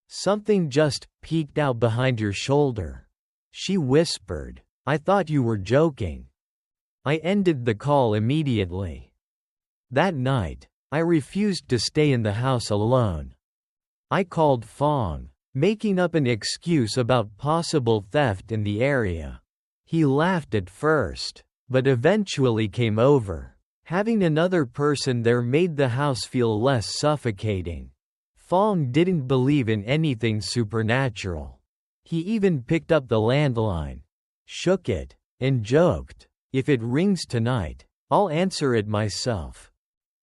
"Something just peeked out behind your shoulder," she whispered. "I thought you were joking." I ended the call immediately. That night, I refused to stay in the house alone. I called Fong, making up an excuse about possible theft in the area. He laughed at first, but eventually came over. Having another person there made the house feel less suffocating. Fong didn't believe in anything supernatural. He even picked up the landline, shook it, and joked, "If it rings tonight, I'll answer it myself."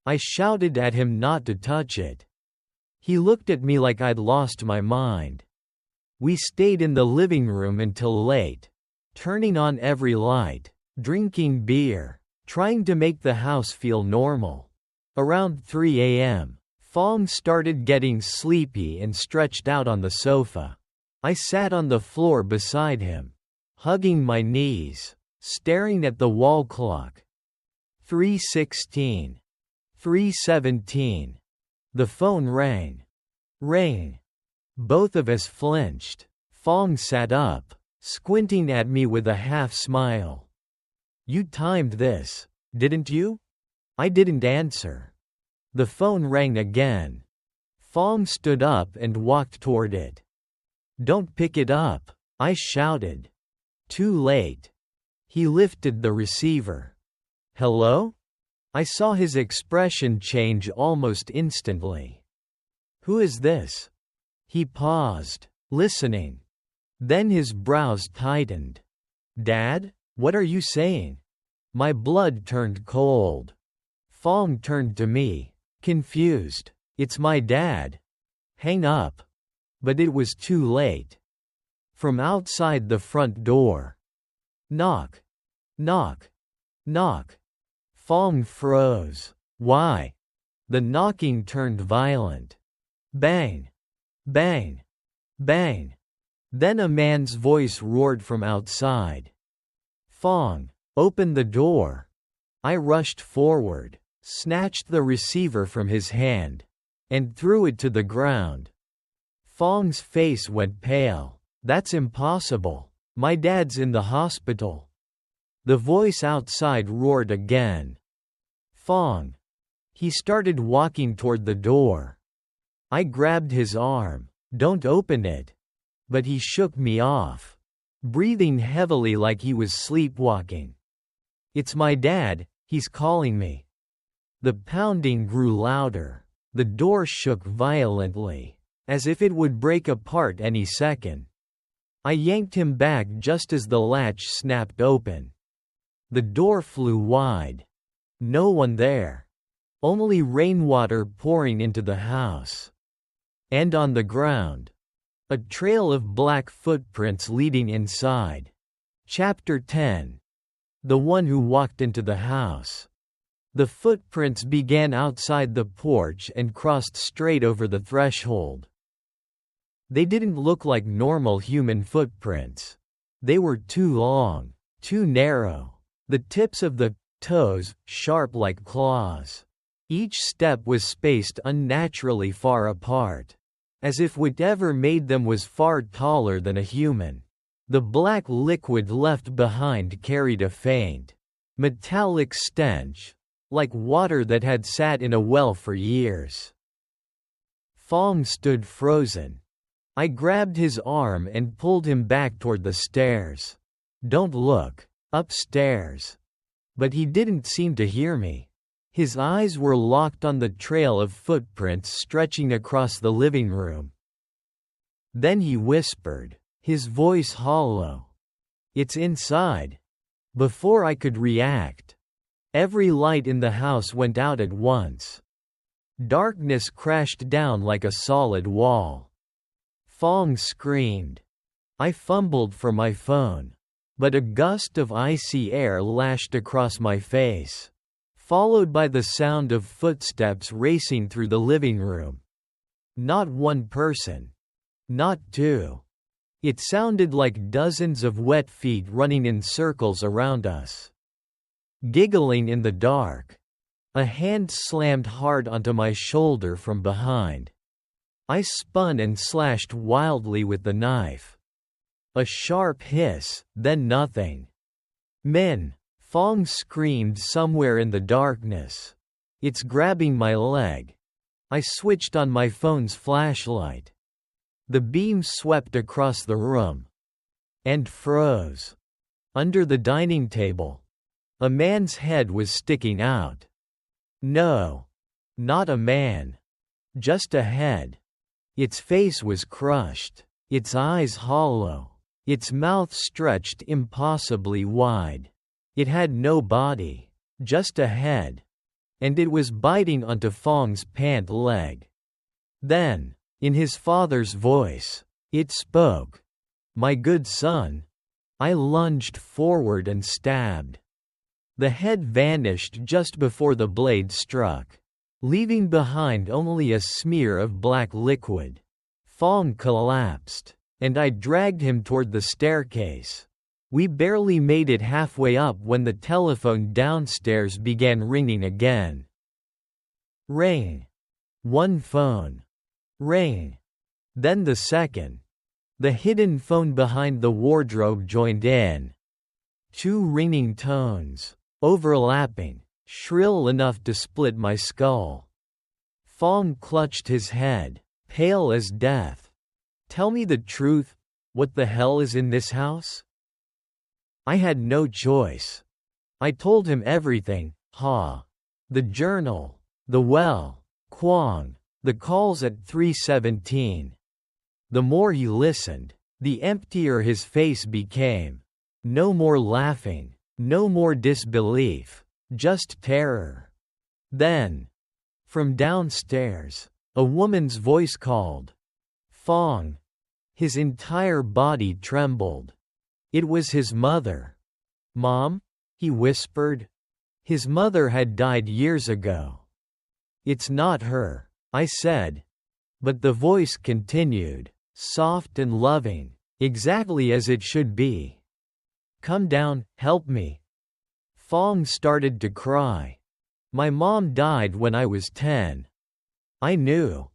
I shouted at him not to touch it. He looked at me like I'd lost my mind. We stayed in the living room until late, turning on every light, drinking beer, trying to make the house feel normal. Around 3 a.m., Fong started getting sleepy and stretched out on the sofa. I sat on the floor beside him, hugging my knees, staring at the wall clock. 3:16. 3:17. The phone rang. Rang. Both of us flinched. Fong sat up, squinting at me with a half-smile. "You timed this, didn't you?" I didn't answer. The phone rang again. Fong stood up and walked toward it. "Don't pick it up," I shouted. Too late. He lifted the receiver. "Hello?" I saw his expression change almost instantly. "Who is this?" He paused, listening. Then his brows tightened. "Dad? What are you saying?" My blood turned cold. Fong turned to me, confused. "It's my dad." Hang up. But it was too late. From outside the front door. Knock. Knock. Knock. Fong froze. "Why?" The knocking turned violent. Bang. Bang. Bang. Then a man's voice roared from outside. "Fong, open the door." I rushed forward, snatched the receiver from his hand, and threw it to the ground. Fong's face went pale. "That's impossible. My dad's in the hospital. The voice outside roared again. Fong. He started walking toward the door. I grabbed his arm. Don't open it. But he shook me off, breathing heavily like he was sleepwalking. It's my dad, he's calling me. The pounding grew louder. The door shook violently, as if it would break apart any second. I yanked him back just as the latch snapped open. The door flew wide. No one there. Only rainwater pouring into the house. And on the ground, a trail of black footprints leading inside. Chapter 10. The one who walked into the house. The footprints began outside the porch and crossed straight over the threshold. They didn't look like normal human footprints. They were too long, too narrow. The tips of the toes sharp like claws. Each step was spaced unnaturally far apart, as if whatever made them was far taller than a human. The black liquid left behind carried a faint, metallic stench, like water that had sat in a well for years. Fong stood frozen. I grabbed his arm and pulled him back toward the stairs. Don't look. Upstairs. But he didn't seem to hear me. His eyes were locked on the trail of footprints stretching across the living room. Then he whispered, his voice hollow. It's inside. Before I could react, every light in the house went out at once. Darkness crashed down like a solid wall. Fong screamed. I fumbled for my phone, but a gust of icy air lashed across my face, followed by the sound of footsteps racing through the living room. Not one person. Not two. It sounded like dozens of wet feet running in circles around us. Giggling in the dark. A hand slammed hard onto my shoulder from behind. I spun and slashed wildly with the knife. A sharp hiss, then nothing. Min, Fong screamed somewhere in the darkness. It's grabbing my leg. I switched on my phone's flashlight. The beam swept across the room. And froze. Under the dining table. A man's head was sticking out. No. Not a man. Just a head. Its face was crushed. Its eyes hollow. Its mouth stretched impossibly wide. It had no body. Just a head. And it was biting onto Fong's pant leg. Then, in his father's voice, it spoke. My good son. I lunged forward and stabbed. The head vanished just before the blade struck, leaving behind only a smear of black liquid. Fong collapsed, and I dragged him toward the staircase. We barely made it halfway up when the telephone downstairs began ringing again. Ring. One phone. Ring. Then the second. The hidden phone behind the wardrobe joined in. Two ringing tones, overlapping, shrill enough to split my skull. Fong clutched his head, pale as death. Tell me the truth, what the hell is in this house? I had no choice. I told him everything, the journal, the well, Kwong, the calls at 3:17. The more he listened, the emptier his face became. No more laughing, no more disbelief, just terror. Then, from downstairs, a woman's voice called. Fong. His entire body trembled. It was his mother. Mom? He whispered. His mother had died years ago. It's not her, I said. But the voice continued, soft and loving, exactly as it should be. Come down, help me. Fong started to cry. My mom died when I was 10. I knew.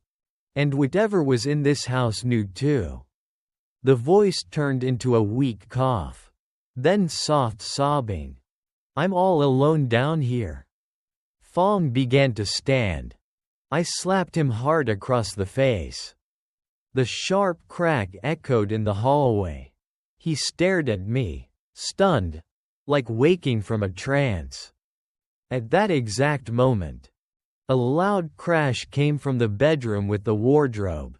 And whatever was in this house knew too. The voice turned into a weak cough. Then soft sobbing. I'm all alone down here. Fong began to stand. I slapped him hard across the face. The sharp crack echoed in the hallway. He stared at me, stunned, like waking from a trance. At that exact moment, a loud crash came from the bedroom with the wardrobe.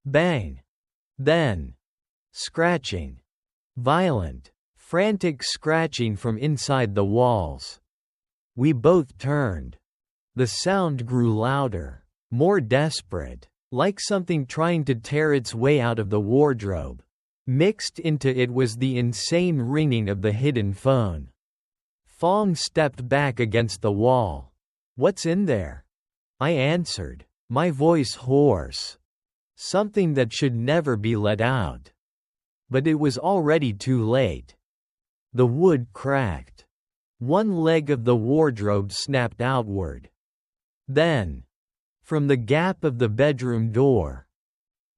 Bang! Then, scratching. Violent, frantic scratching from inside the walls. We both turned. The sound grew louder, more desperate, like something trying to tear its way out of the wardrobe. Mixed into it was the insane ringing of the hidden phone. Fong stepped back against the wall. What's in there? I answered, my voice hoarse. Something that should never be let out. But it was already too late. The wood cracked. One leg of the wardrobe snapped outward. Then, from the gap of the bedroom door,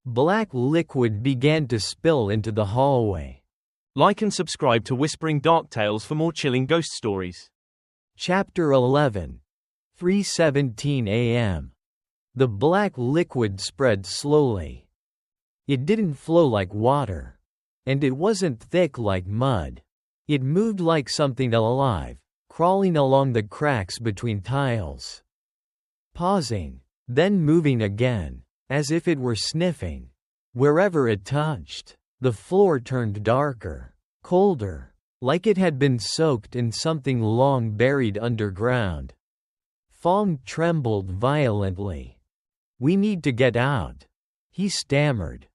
black liquid began to spill into the hallway. Like and subscribe to Whispering Dark Tales for more chilling ghost stories. Chapter 11. 3:17 a.m. The black liquid spread slowly. It didn't flow like water. And it wasn't thick like mud. It moved like something alive, crawling along the cracks between tiles. Pausing, then moving again, as if it were sniffing. Wherever it touched, the floor turned darker, colder, like it had been soaked in something long buried underground. Fong trembled violently. We need to get out, he stammered.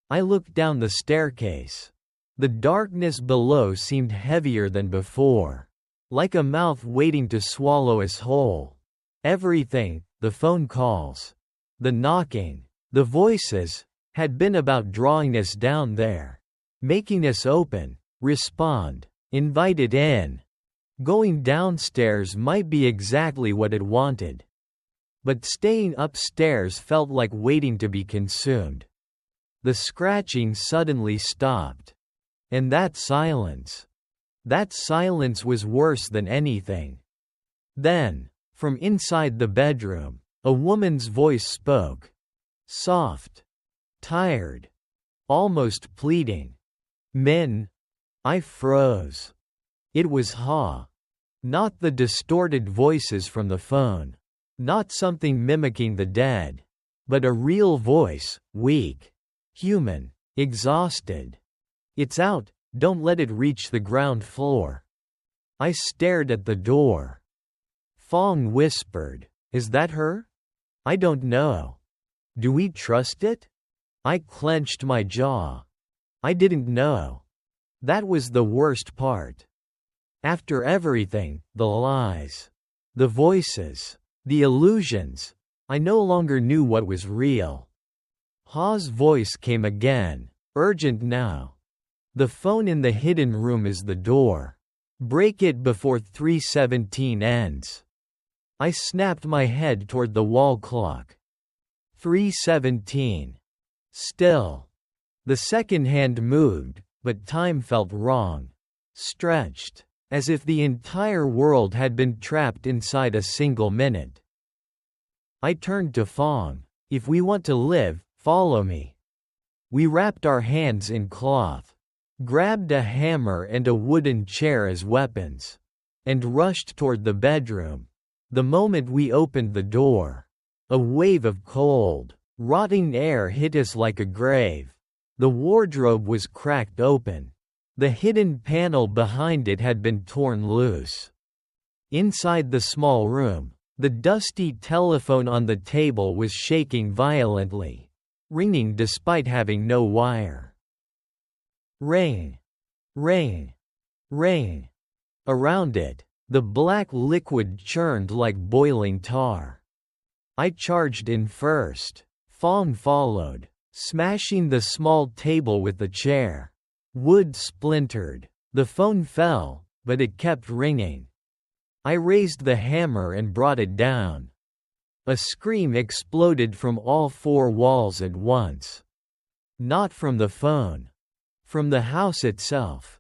I looked down the staircase. The darkness below seemed heavier than before, like a mouth waiting to swallow us whole. Everything, the phone calls, the knocking, the voices, had been about drawing us down there, making us open, respond, invited in. Going downstairs might be exactly what it wanted. But staying upstairs felt like waiting to be consumed. The scratching suddenly stopped. And that silence was worse than anything. Then, from inside the bedroom, a woman's voice spoke. Soft. Tired. Almost pleading. Min. I froze. It was Ha. Not the distorted voices from the phone. Not something mimicking the dead. But a real voice, weak. Human. Exhausted. It's out, don't let it reach the ground floor. I stared at the door. Fong whispered, is that her? I don't know. Do we trust it? I clenched my jaw. I didn't know. That was the worst part. After everything, the lies, the voices, the illusions, I no longer knew what was real. Ha's voice came again, urgent now. The phone in the hidden room is the door. Break it before 3:17 ends. I snapped my head toward the wall clock. 3:17. Still. The second hand moved, but time felt wrong. Stretched. As if the entire world had been trapped inside a single minute. I turned to Fong. If we want to live, follow me. We wrapped our hands in cloth. Grabbed a hammer and a wooden chair as weapons, and rushed toward the bedroom. The moment we opened the door, a wave of cold, rotting air hit us like a grave. The wardrobe was cracked open. The hidden panel behind it had been torn loose. Inside the small room, the dusty telephone on the table was shaking violently, ringing despite having no wire. Ring. Ring. Ring. Around it, the black liquid churned like boiling tar. I charged in first. Fong followed, smashing the small table with the chair. Wood splintered. The phone fell, but it kept ringing. I raised the hammer and brought it down. A scream exploded from all four walls at once. Not from the phone, From the house itself,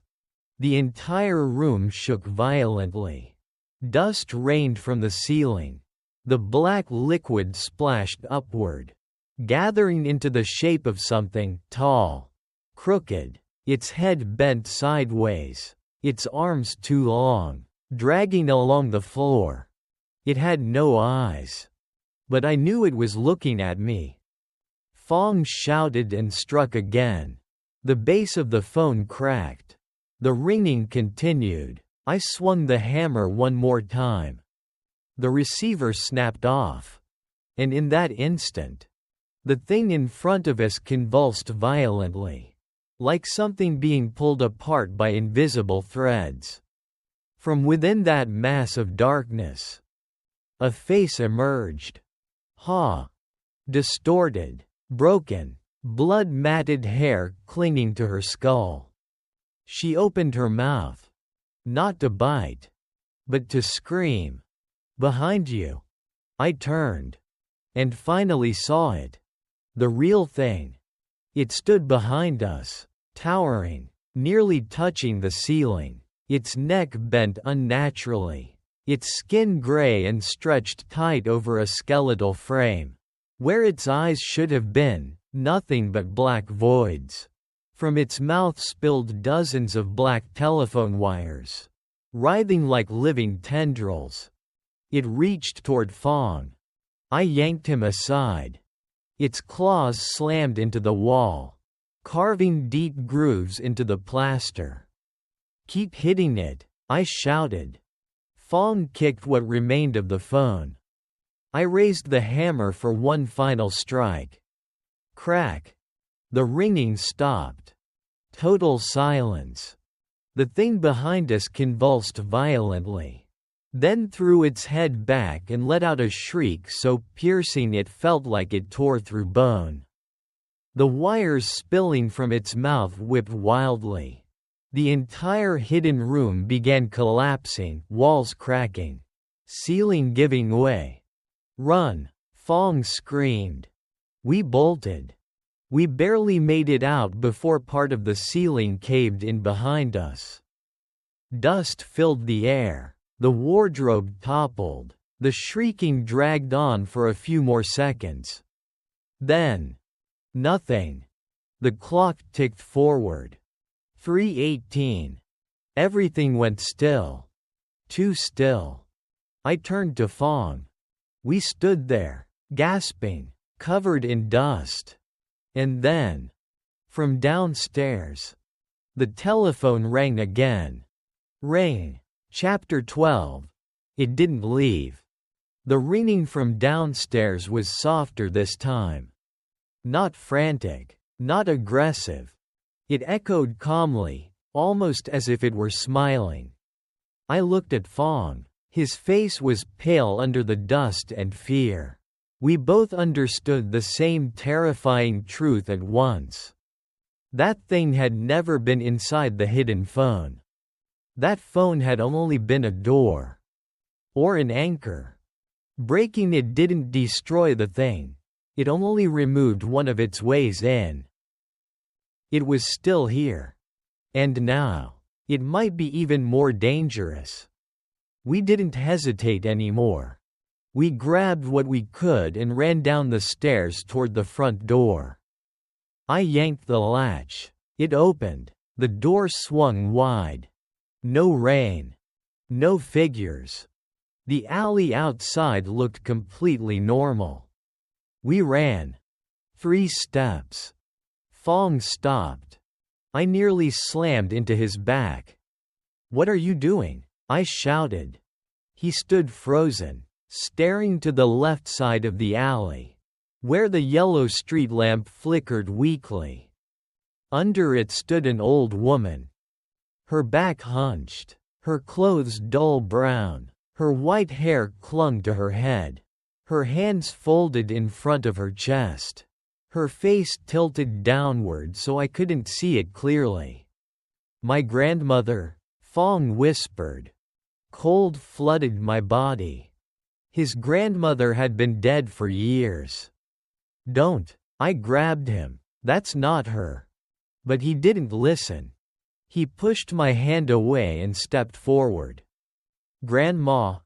the entire room shook violently. Dust rained from the ceiling. The black liquid splashed upward, gathering into the shape of something tall, crooked, its head bent sideways, its arms too long, dragging along the floor. It had no eyes, but I knew it was looking at me. Fong shouted and struck again. The base of the phone cracked. The ringing continued. I swung the hammer one more time. The receiver snapped off. And in that instant, the thing in front of us convulsed violently, like something being pulled apart by invisible threads. From within that mass of darkness, a face emerged. Distorted, broken, blood-matted hair clinging to her skull. She opened her mouth, not to bite, but to scream. "Behind you." I turned, and finally saw it. The real thing. It stood behind us, towering, nearly touching the ceiling, its neck bent unnaturally, its skin gray and stretched tight over a skeletal frame. Where its eyes should have been, nothing but black voids. From its mouth spilled dozens of black telephone wires, writhing like living tendrils. It reached toward Fong. I yanked him aside. Its claws slammed into the wall, carving deep grooves into the plaster. "Keep hitting it," I shouted. Fong kicked what remained of the phone. I raised the hammer for one final strike. Crack. The ringing stopped. Total silence. The thing behind us convulsed violently, then threw its head back and let out a shriek so piercing it felt like it tore through bone. The wires spilling from its mouth whipped wildly. The entire hidden room began collapsing, walls cracking, ceiling giving way. "Run!" Fong screamed. We bolted. We barely made it out before part of the ceiling caved in behind us. Dust filled the air. The wardrobe toppled. The shrieking dragged on for a few more seconds. Then, nothing. The clock ticked forward. 3:18. Everything went still. Too still. I turned to Fong. We stood there, gasping, covered in dust. And then, from downstairs, the telephone rang again. Ring. Chapter 12. It didn't leave. The ringing from downstairs was softer this time. Not frantic, not aggressive. It echoed calmly, almost as if it were smiling. I looked at Fong. His face was pale under the dust and fear. We both understood the same terrifying truth at once. That thing had never been inside the hidden phone. That phone had only been a door. Or an anchor. Breaking it didn't destroy the thing. It only removed one of its ways in. It was still here. And now, it might be even more dangerous. We didn't hesitate anymore. We grabbed what we could and ran down the stairs toward the front door. I yanked the latch. It opened. The door swung wide. No rain. No figures. The alley outside looked completely normal. We ran. 3 steps. Fong stopped. I nearly slammed into his back. "What are you doing?" I shouted. He stood frozen, staring to the left side of the alley, where the yellow street lamp flickered weakly. Under it stood an old woman. Her back hunched, her clothes dull brown, her white hair clung to her head, her hands folded in front of her chest, her face tilted downward so I couldn't see it clearly. "My grandmother," Fong whispered. Cold flooded my body. His grandmother had been dead for years. "Don't." I grabbed him. "That's not her." But he didn't listen. He pushed my hand away and stepped forward. "Grandma."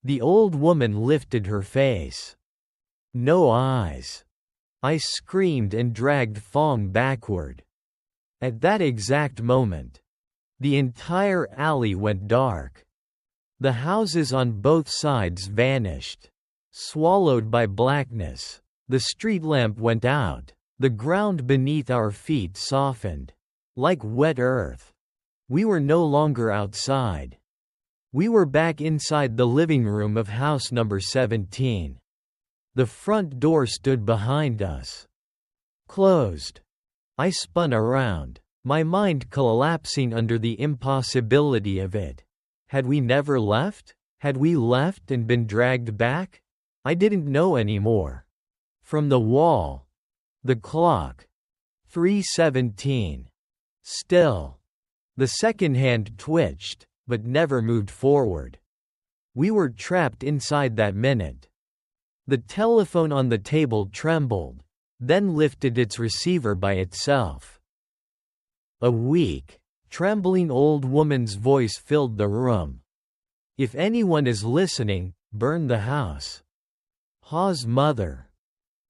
The old woman lifted her face. "No eyes." I screamed and dragged Fong backward. At that exact moment, the entire alley went dark. The houses on both sides vanished, swallowed by blackness. The street lamp went out. The ground beneath our feet softened, like wet earth. We were no longer outside. We were back inside the living room of house number 17. The front door stood behind us, closed. I spun around, my mind collapsing under the impossibility of it. Had we never left? Had we left and been dragged back? I didn't know anymore. From the wall, the clock, 3:17. Still. The second hand twitched, but never moved forward. We were trapped inside that minute. The telephone on the table trembled, then lifted its receiver by itself. A weak, trembling old woman's voice filled the room. "If anyone is listening, burn the house. Ha's mother.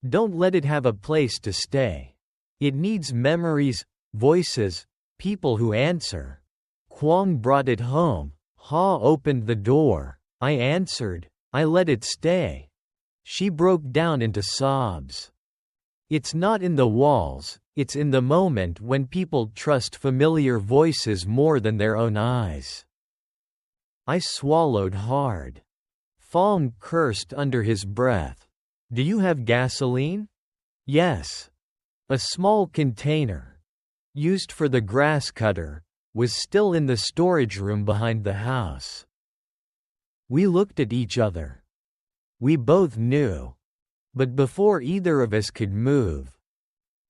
Don't let it have a place to stay. It needs memories, voices, people who answer." Kwong brought it home. Ha opened the door. I answered. I let it stay. She broke down into sobs. It's not in the walls, it's in the moment when people trust familiar voices more than their own eyes. I swallowed hard. Fong cursed under his breath. "Do you have gasoline?" "Yes." A small container, used for the grass cutter, was still in the storage room behind the house. We looked at each other. We both knew. But before either of us could move,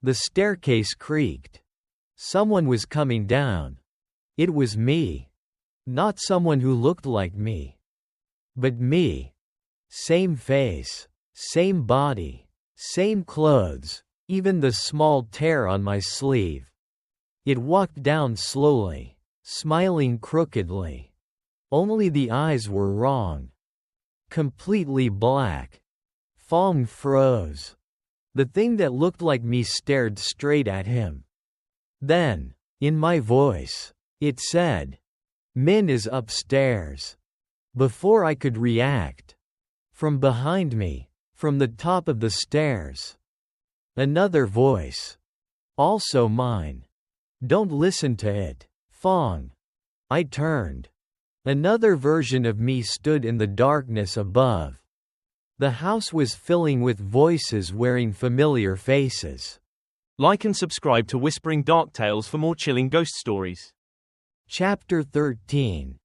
the staircase creaked. Someone was coming down. It was me. Not someone who looked like me, but me. Same face, same body, same clothes, even the small tear on my sleeve. It walked down slowly, smiling crookedly. Only the eyes were wrong. Completely black. Fong froze. The thing that looked like me stared straight at him. Then, in my voice, it said, "Min is upstairs." Before I could react, from behind me, from the top of the stairs, another voice. Also mine. "Don't listen to it, Fong." I turned. Another version of me stood in the darkness above. The house was filling with voices wearing familiar faces. Like and subscribe to Whispering Dark Tales for more chilling ghost stories. Chapter 13.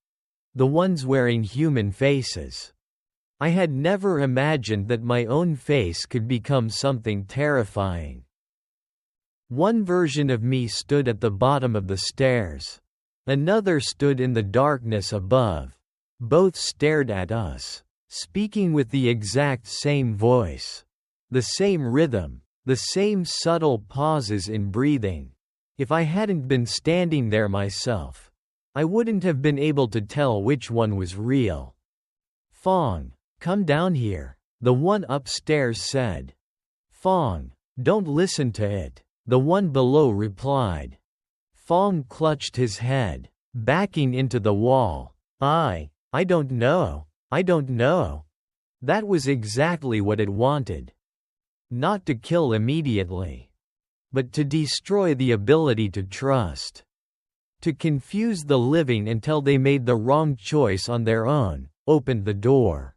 The ones wearing human faces. I had never imagined that my own face could become something terrifying. One version of me stood at the bottom of the stairs. Another stood in the darkness above. Both stared at us, speaking with the exact same voice. The same rhythm, the same subtle pauses in breathing. If I hadn't been standing there myself, I wouldn't have been able to tell which one was real. "Fong, come down here," the one upstairs said. "Fong, don't listen to it," the one below replied. Fong clutched his head, backing into the wall. I don't know. I don't know." That was exactly what it wanted. Not to kill immediately, but to destroy the ability to trust. To confuse the living until they made the wrong choice on their own, opened the door,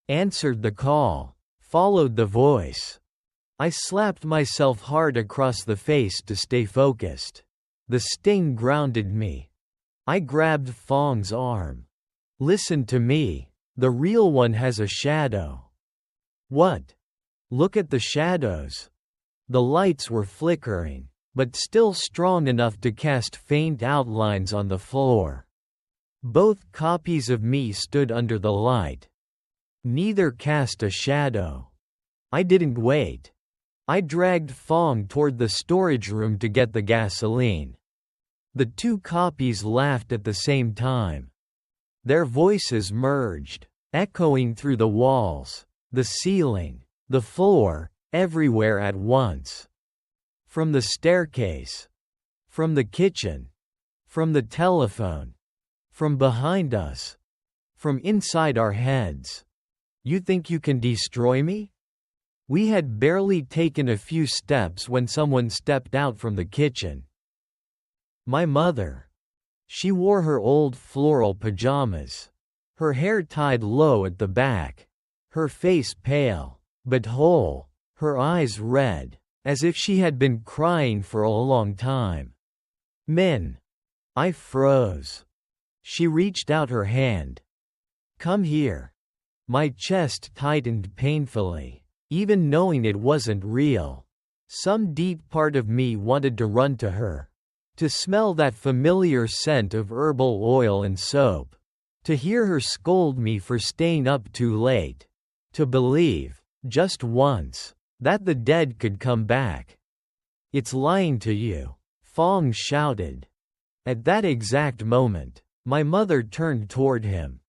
answered the call, followed the voice. I slapped myself hard across the face to stay focused. The sting grounded me. I grabbed Fong's arm. "Listen to me. The real one has a shadow." "What?" "Look at the shadows." The lights were flickering, but still strong enough to cast faint outlines on the floor. Both copies of me stood under the light. Neither cast a shadow. I didn't wait. I dragged Fong toward the storage room to get the gasoline. The two copies laughed at the same time. Their voices merged, echoing through the walls, the ceiling, the floor, everywhere at once. From the staircase, from the kitchen, from the telephone, from behind us, from inside our heads. You think you can destroy me? We had barely taken a few steps when someone stepped out from the kitchen. My mother. She wore her old floral pajamas. Her hair tied low at the back. Her face pale, but whole. Her eyes red, as if she had been crying for a long time. Min. I froze. She reached out her hand. Come here. My chest tightened painfully, even knowing it wasn't real. Some deep part of me wanted to run to her. To smell that familiar scent of herbal oil and soap. To hear her scold me for staying up too late. To believe, just once, that the dead could come back. It's lying to you, Fong shouted. At that exact moment, my mother turned toward him.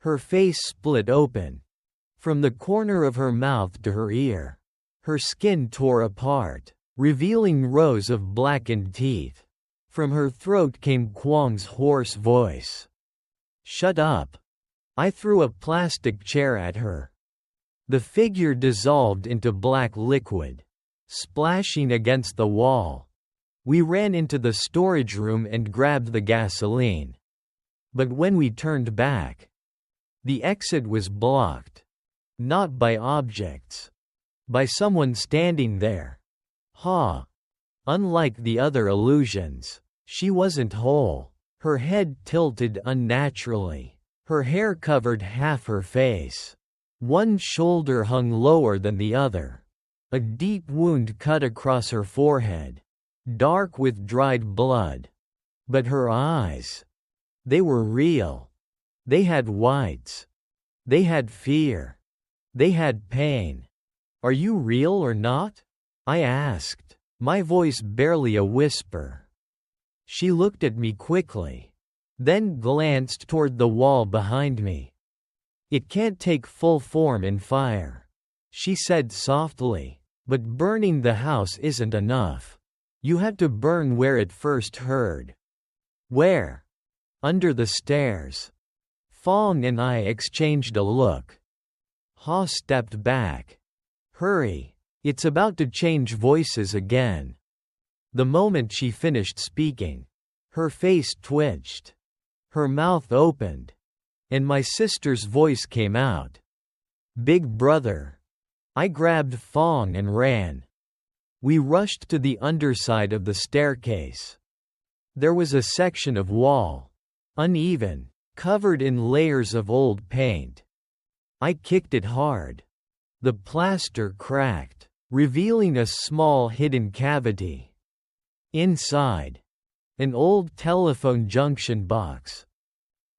Her face split open. From the corner of her mouth to her ear, her skin tore apart, revealing rows of blackened teeth. From her throat came Kwong's hoarse voice. Shut up. I threw a plastic chair at her. The figure dissolved into black liquid, splashing against the wall. We ran into the storage room and grabbed the gasoline. But when we turned back, the exit was blocked. Not by objects. By someone standing there. Unlike the other illusions, she wasn't whole. Her head tilted unnaturally. Her hair covered half her face. One shoulder hung lower than the other. A deep wound cut across her forehead, dark with dried blood. But her eyes, they were real. They had whites. They had fear. They had pain. Are you real or not? I asked, my voice barely a whisper. She looked at me quickly, then glanced toward the wall behind me. It can't take full form in fire, she said softly, but burning the house isn't enough. You have to burn where it first heard. Where? Under the stairs. Fong and I exchanged a look. Ha stepped back. Hurry, it's about to change voices again. The moment she finished speaking, her face twitched. Her mouth opened. And my sister's voice came out. Big brother. I grabbed Fong and ran. We rushed to the underside of the staircase. There was a section of wall. Uneven, covered in layers of old paint. I kicked it hard. The plaster cracked, revealing a small hidden cavity. Inside, an old telephone junction box.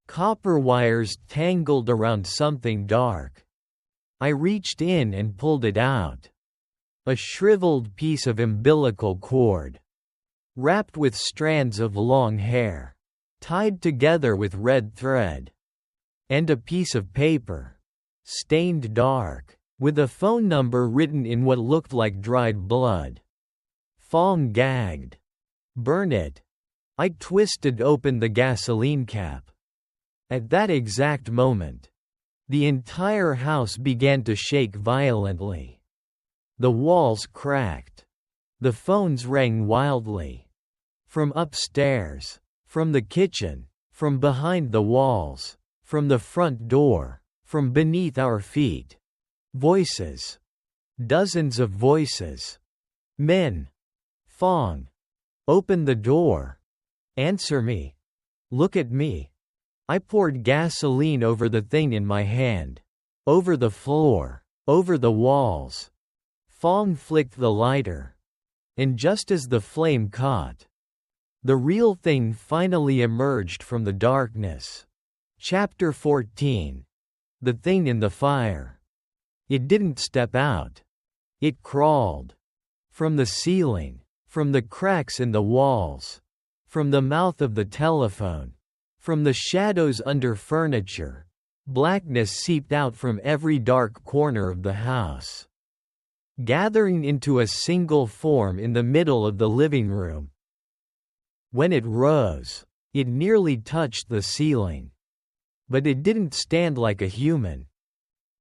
Copper wires tangled around something dark. I reached in and pulled it out. A shriveled piece of umbilical cord, wrapped with strands of long hair, tied together with red thread. And a piece of paper, stained dark, with a phone number written in what looked like dried blood. Fong gagged. Burn it. I twisted open the gasoline cap. At that exact moment, the entire house began to shake violently. The walls cracked. The phones rang wildly. From upstairs, from the kitchen, from behind the walls, from the front door, from beneath our feet. Voices. Dozens of voices. Men. Fong. Open the door. Answer me. Look at me. I poured gasoline over the thing in my hand. Over the floor. Over the walls. Fong flicked the lighter. And just as the flame caught, the real thing finally emerged from the darkness. Chapter 14. The thing in the fire. It didn't step out. It crawled. From the ceiling, from the cracks in the walls, from the mouth of the telephone, from the shadows under furniture, blackness seeped out from every dark corner of the house, gathering into a single form in the middle of the living room. When it rose, it nearly touched the ceiling. But it didn't stand like a human.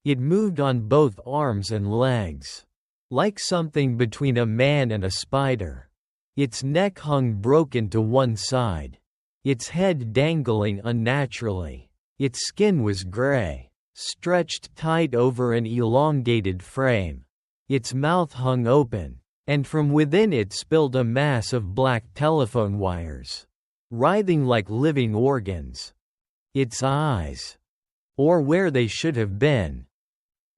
It moved on both arms and legs, like something between a man and a spider. Its neck hung broken to one side, its head dangling unnaturally. Its skin was gray, stretched tight over an elongated frame. Its mouth hung open, and from within it spilled a mass of black telephone wires, writhing like living organs. Its eyes, or where they should have been,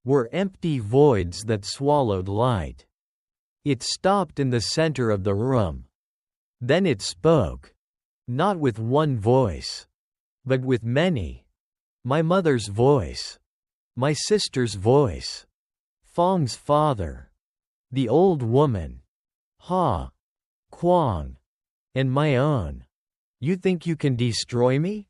were empty voids that swallowed light. It stopped in the center of the room. Then it spoke, not with one voice, but with many. My mother's voice, my sister's voice, Fong's father, the old woman, Ha, Kwang, and my own. You think you can destroy me?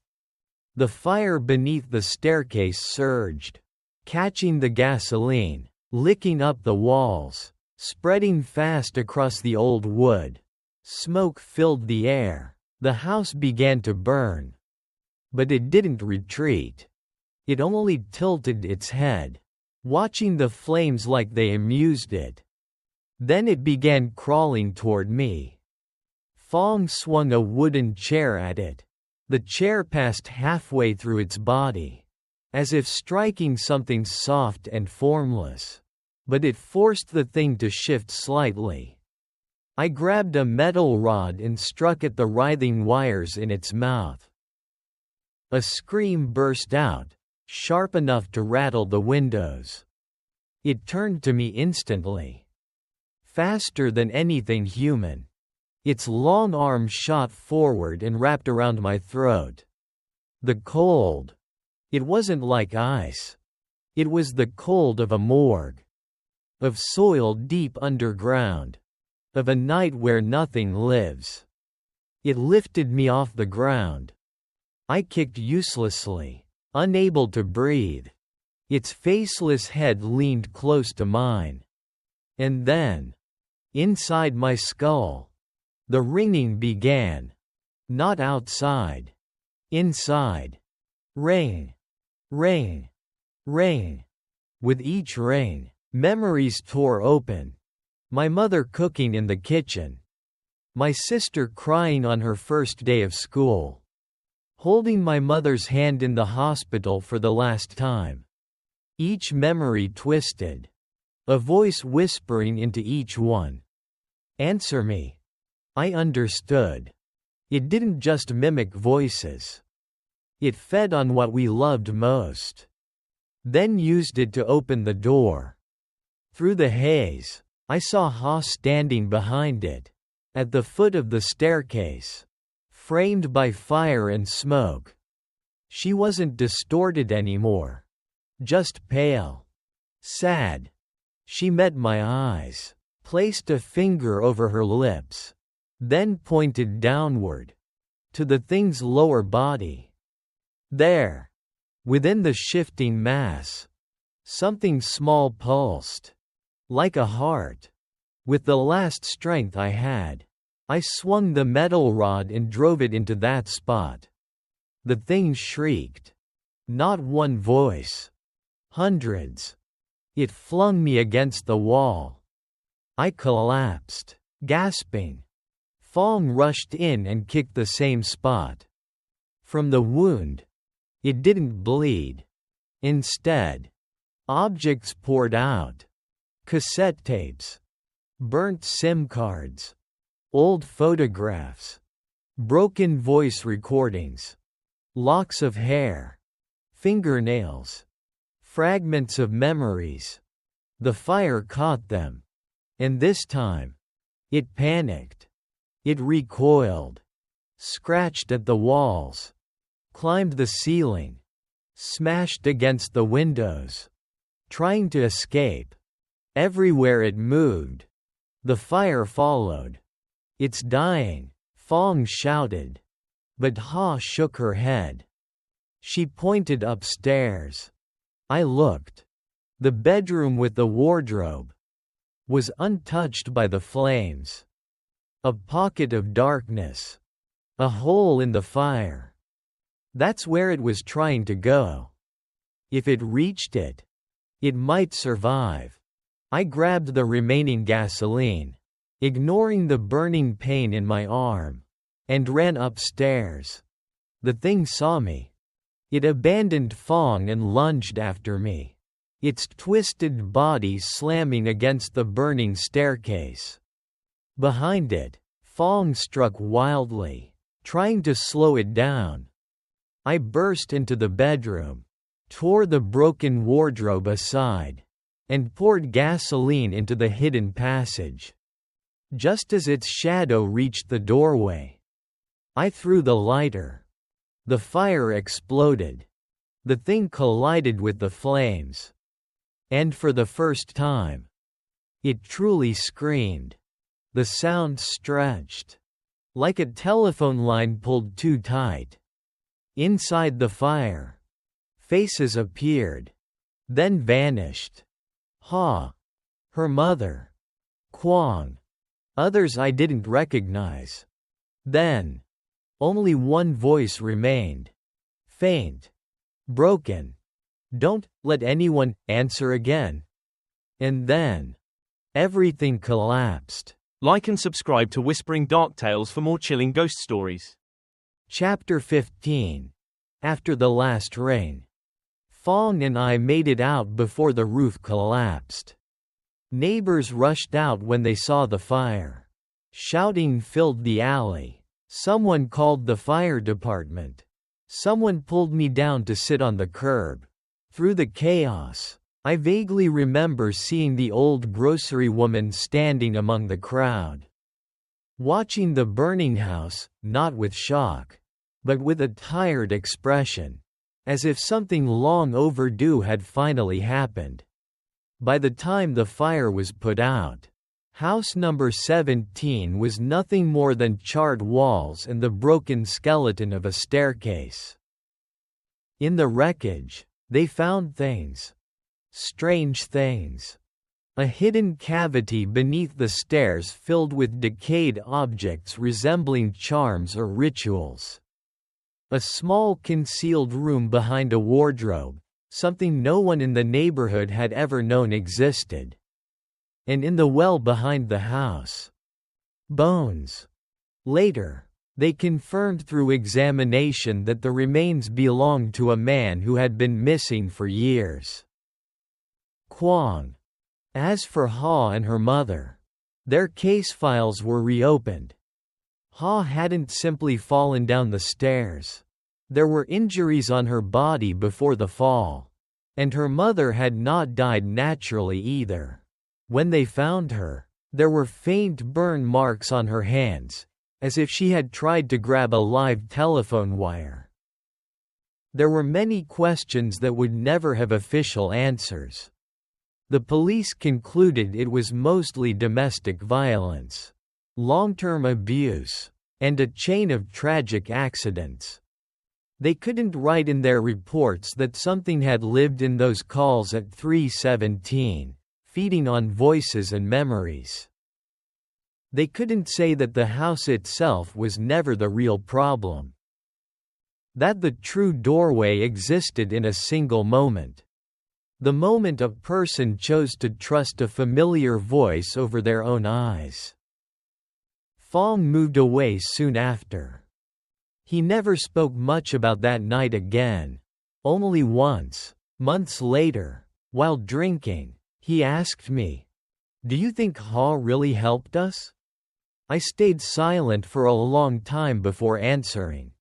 The fire beneath the staircase surged, catching the gasoline, licking up the walls, spreading fast across the old wood. Smoke filled the air. The house began to burn. But it didn't retreat. It only tilted its head, watching the flames like they amused it. Then it began crawling toward me. Fong swung a wooden chair at it. The chair passed halfway through its body, as if striking something soft and formless. But it forced the thing to shift slightly. I grabbed a metal rod and struck at the writhing wires in its mouth. A scream burst out, sharp enough to rattle the windows. It turned to me instantly. Faster than anything human. Its long arm shot forward and wrapped around my throat. The cold. It wasn't like ice. It was the cold of a morgue. Of soil deep underground. Of a night where nothing lives. It lifted me off the ground. I kicked uselessly, unable to breathe. Its faceless head leaned close to mine. And then, inside my skull, the ringing began. Not outside. Inside. Ring. Ring. Ring. With each ring, memories tore open. My mother cooking in the kitchen. My sister crying on her first day of school. Holding my mother's hand in the hospital for the last time. Each memory twisted. A voice whispering into each one. Answer me. I understood. It didn't just mimic voices. It fed on what we loved most. Then used it to open the door. Through the haze, I saw Ha standing behind it, at the foot of the staircase, framed by fire and smoke. She wasn't distorted anymore. Just pale. Sad. She met my eyes, placed a finger over her lips. Then pointed downward, to the thing's lower body. There, within the shifting mass, something small pulsed, like a heart. With the last strength I had, I swung the metal rod and drove it into that spot. The thing shrieked. Not one voice. Hundreds. It flung me against the wall. I collapsed, gasping. Fong rushed in and kicked the same spot. From the wound, it didn't bleed. Instead, objects poured out. Cassette tapes. Burnt SIM cards. Old photographs. Broken voice recordings. Locks of hair. Fingernails. Fragments of memories. The fire caught them. And this time, it panicked. It recoiled, scratched at the walls, climbed the ceiling, smashed against the windows, trying to escape. Everywhere it moved, The fire followed. "It's dying," Fong shouted. But Ha shook her head. She pointed upstairs. I looked. The bedroom with the wardrobe was untouched by the flames. A pocket of darkness. A hole in the fire. That's where it was trying to go. If it reached it, it might survive. I grabbed the remaining gasoline, ignoring the burning pain in my arm, and ran upstairs. The thing saw me. It abandoned Fong and lunged after me, its twisted body slamming against the burning staircase. Behind it, Fong struck wildly, trying to slow it down. I burst into the bedroom, tore the broken wardrobe aside, and poured gasoline into the hidden passage. Just as its shadow reached the doorway, I threw the lighter. The fire exploded. The thing collided with the flames. And for the first time, it truly screamed. The sound stretched, like a telephone line pulled too tight. Inside the fire, faces appeared, then vanished. Ha! Her mother. Kwong. Others I didn't recognize. Then, only one voice remained. Faint. Broken. "Don't let anyone answer again." And then, everything collapsed. Like and subscribe to Whispering Dark Tales for more chilling ghost stories. Chapter 15. After the last rain. Fong and I made it out before the roof collapsed. Neighbors rushed out when they saw the fire. Shouting filled the alley. Someone called the fire department. Someone pulled me down to sit on the curb. Through the chaos, I vaguely remember seeing the old grocery woman standing among the crowd, watching the burning house, not with shock, but with a tired expression, as if something long overdue had finally happened. By the time the fire was put out, house number 17 was nothing more than charred walls and the broken skeleton of a staircase. In the wreckage, they found things. Strange things. A hidden cavity beneath the stairs filled with decayed objects resembling charms or rituals. A small concealed room behind a wardrobe, something no one in the neighborhood had ever known existed. And in the well behind the house, bones. Later, they confirmed through examination that the remains belonged to a man who had been missing for years. Kwong. As for Ha and her mother, their case files were reopened. Ha hadn't simply fallen down the stairs. There were injuries on her body before the fall. And her mother had not died naturally either. When they found her, there were faint burn marks on her hands, as if she had tried to grab a live telephone wire. There were many questions that would never have official answers. The police concluded it was mostly domestic violence, long-term abuse, and a chain of tragic accidents. They couldn't write in their reports that something had lived in those calls at 317, feeding on voices and memories. They couldn't say that the house itself was never the real problem. That the true doorway existed in a single moment. The moment a person chose to trust a familiar voice over their own eyes. Fong moved away soon after. He never spoke much about that night again. Only once, months later, while drinking, he asked me, "Do you think Ha really helped us?" I stayed silent for a long time before answering.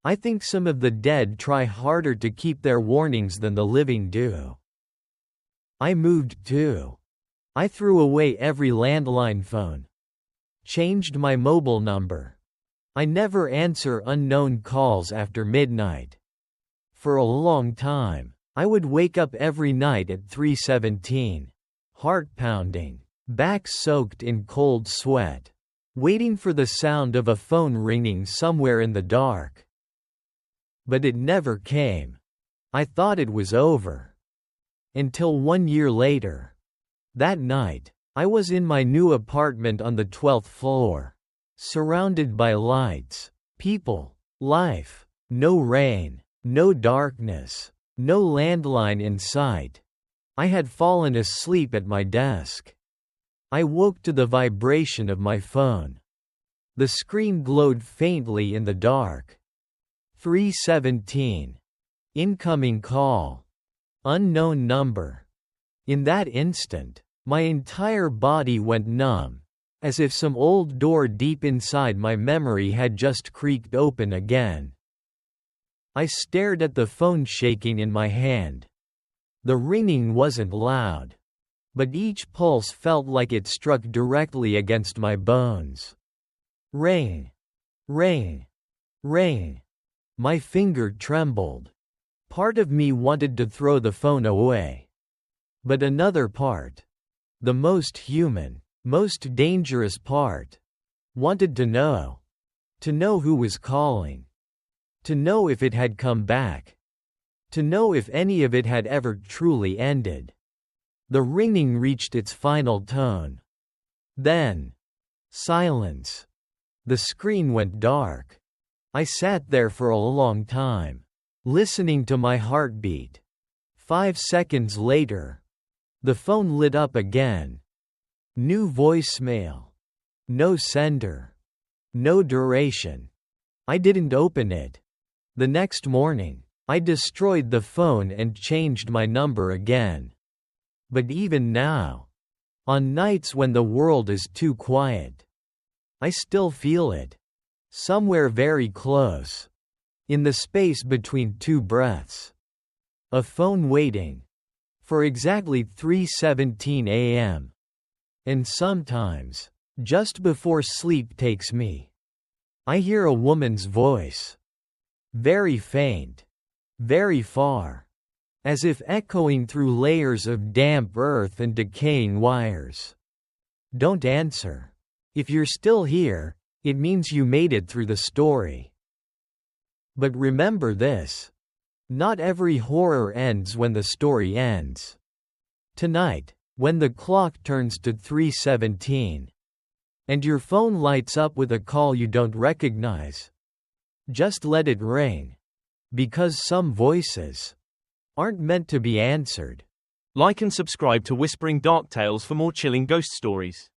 I think some of the dead try harder to keep their warnings than the living do. I moved too. I threw away every landline phone. Changed my mobile number. I never answer unknown calls after midnight. For a long time, I would wake up every night at 3:17. Heart pounding, back soaked in cold sweat, waiting for the sound of a phone ringing somewhere in the dark. But it never came. I thought it was over. Until 1 year later. That night, I was in my new apartment on the 12th floor. Surrounded by lights, people, life. No rain, no darkness, no landline in sight. I had fallen asleep at my desk. I woke to the vibration of my phone. The screen glowed faintly in the dark. 317. Incoming call. Unknown number. In that instant, my entire body went numb, as if some old door deep inside my memory had just creaked open again. I stared at the phone shaking in my hand. The ringing wasn't loud, but each pulse felt like it struck directly against my bones. Ring, ring, ring. My finger trembled. Part of me wanted to throw the phone away. But another part, the most human, most dangerous part, wanted to know. To know who was calling. To know if it had come back. To know if any of it had ever truly ended. The ringing reached its final tone. Then, silence. The screen went dark. I sat there for a long time, listening to my heartbeat. 5 seconds later, the phone lit up again. New voicemail. No sender. No duration. I didn't open it. The next morning, I destroyed the phone and changed my number again. But even now, on nights when the world is too quiet, I still feel it. Somewhere very close. In the space between two breaths. A phone waiting. For exactly 3:17 a.m. And sometimes, just before sleep takes me, I hear a woman's voice. Very faint. Very far. As if echoing through layers of damp earth and decaying wires. Don't answer. If you're still here, it means you made it through the story. But remember this. Not every horror ends when the story ends. Tonight, when the clock turns to 3:17, and your phone lights up with a call you don't recognize, just let it ring. Because some voices aren't meant to be answered. Like and subscribe to Whispering Dark Tales for more chilling ghost stories.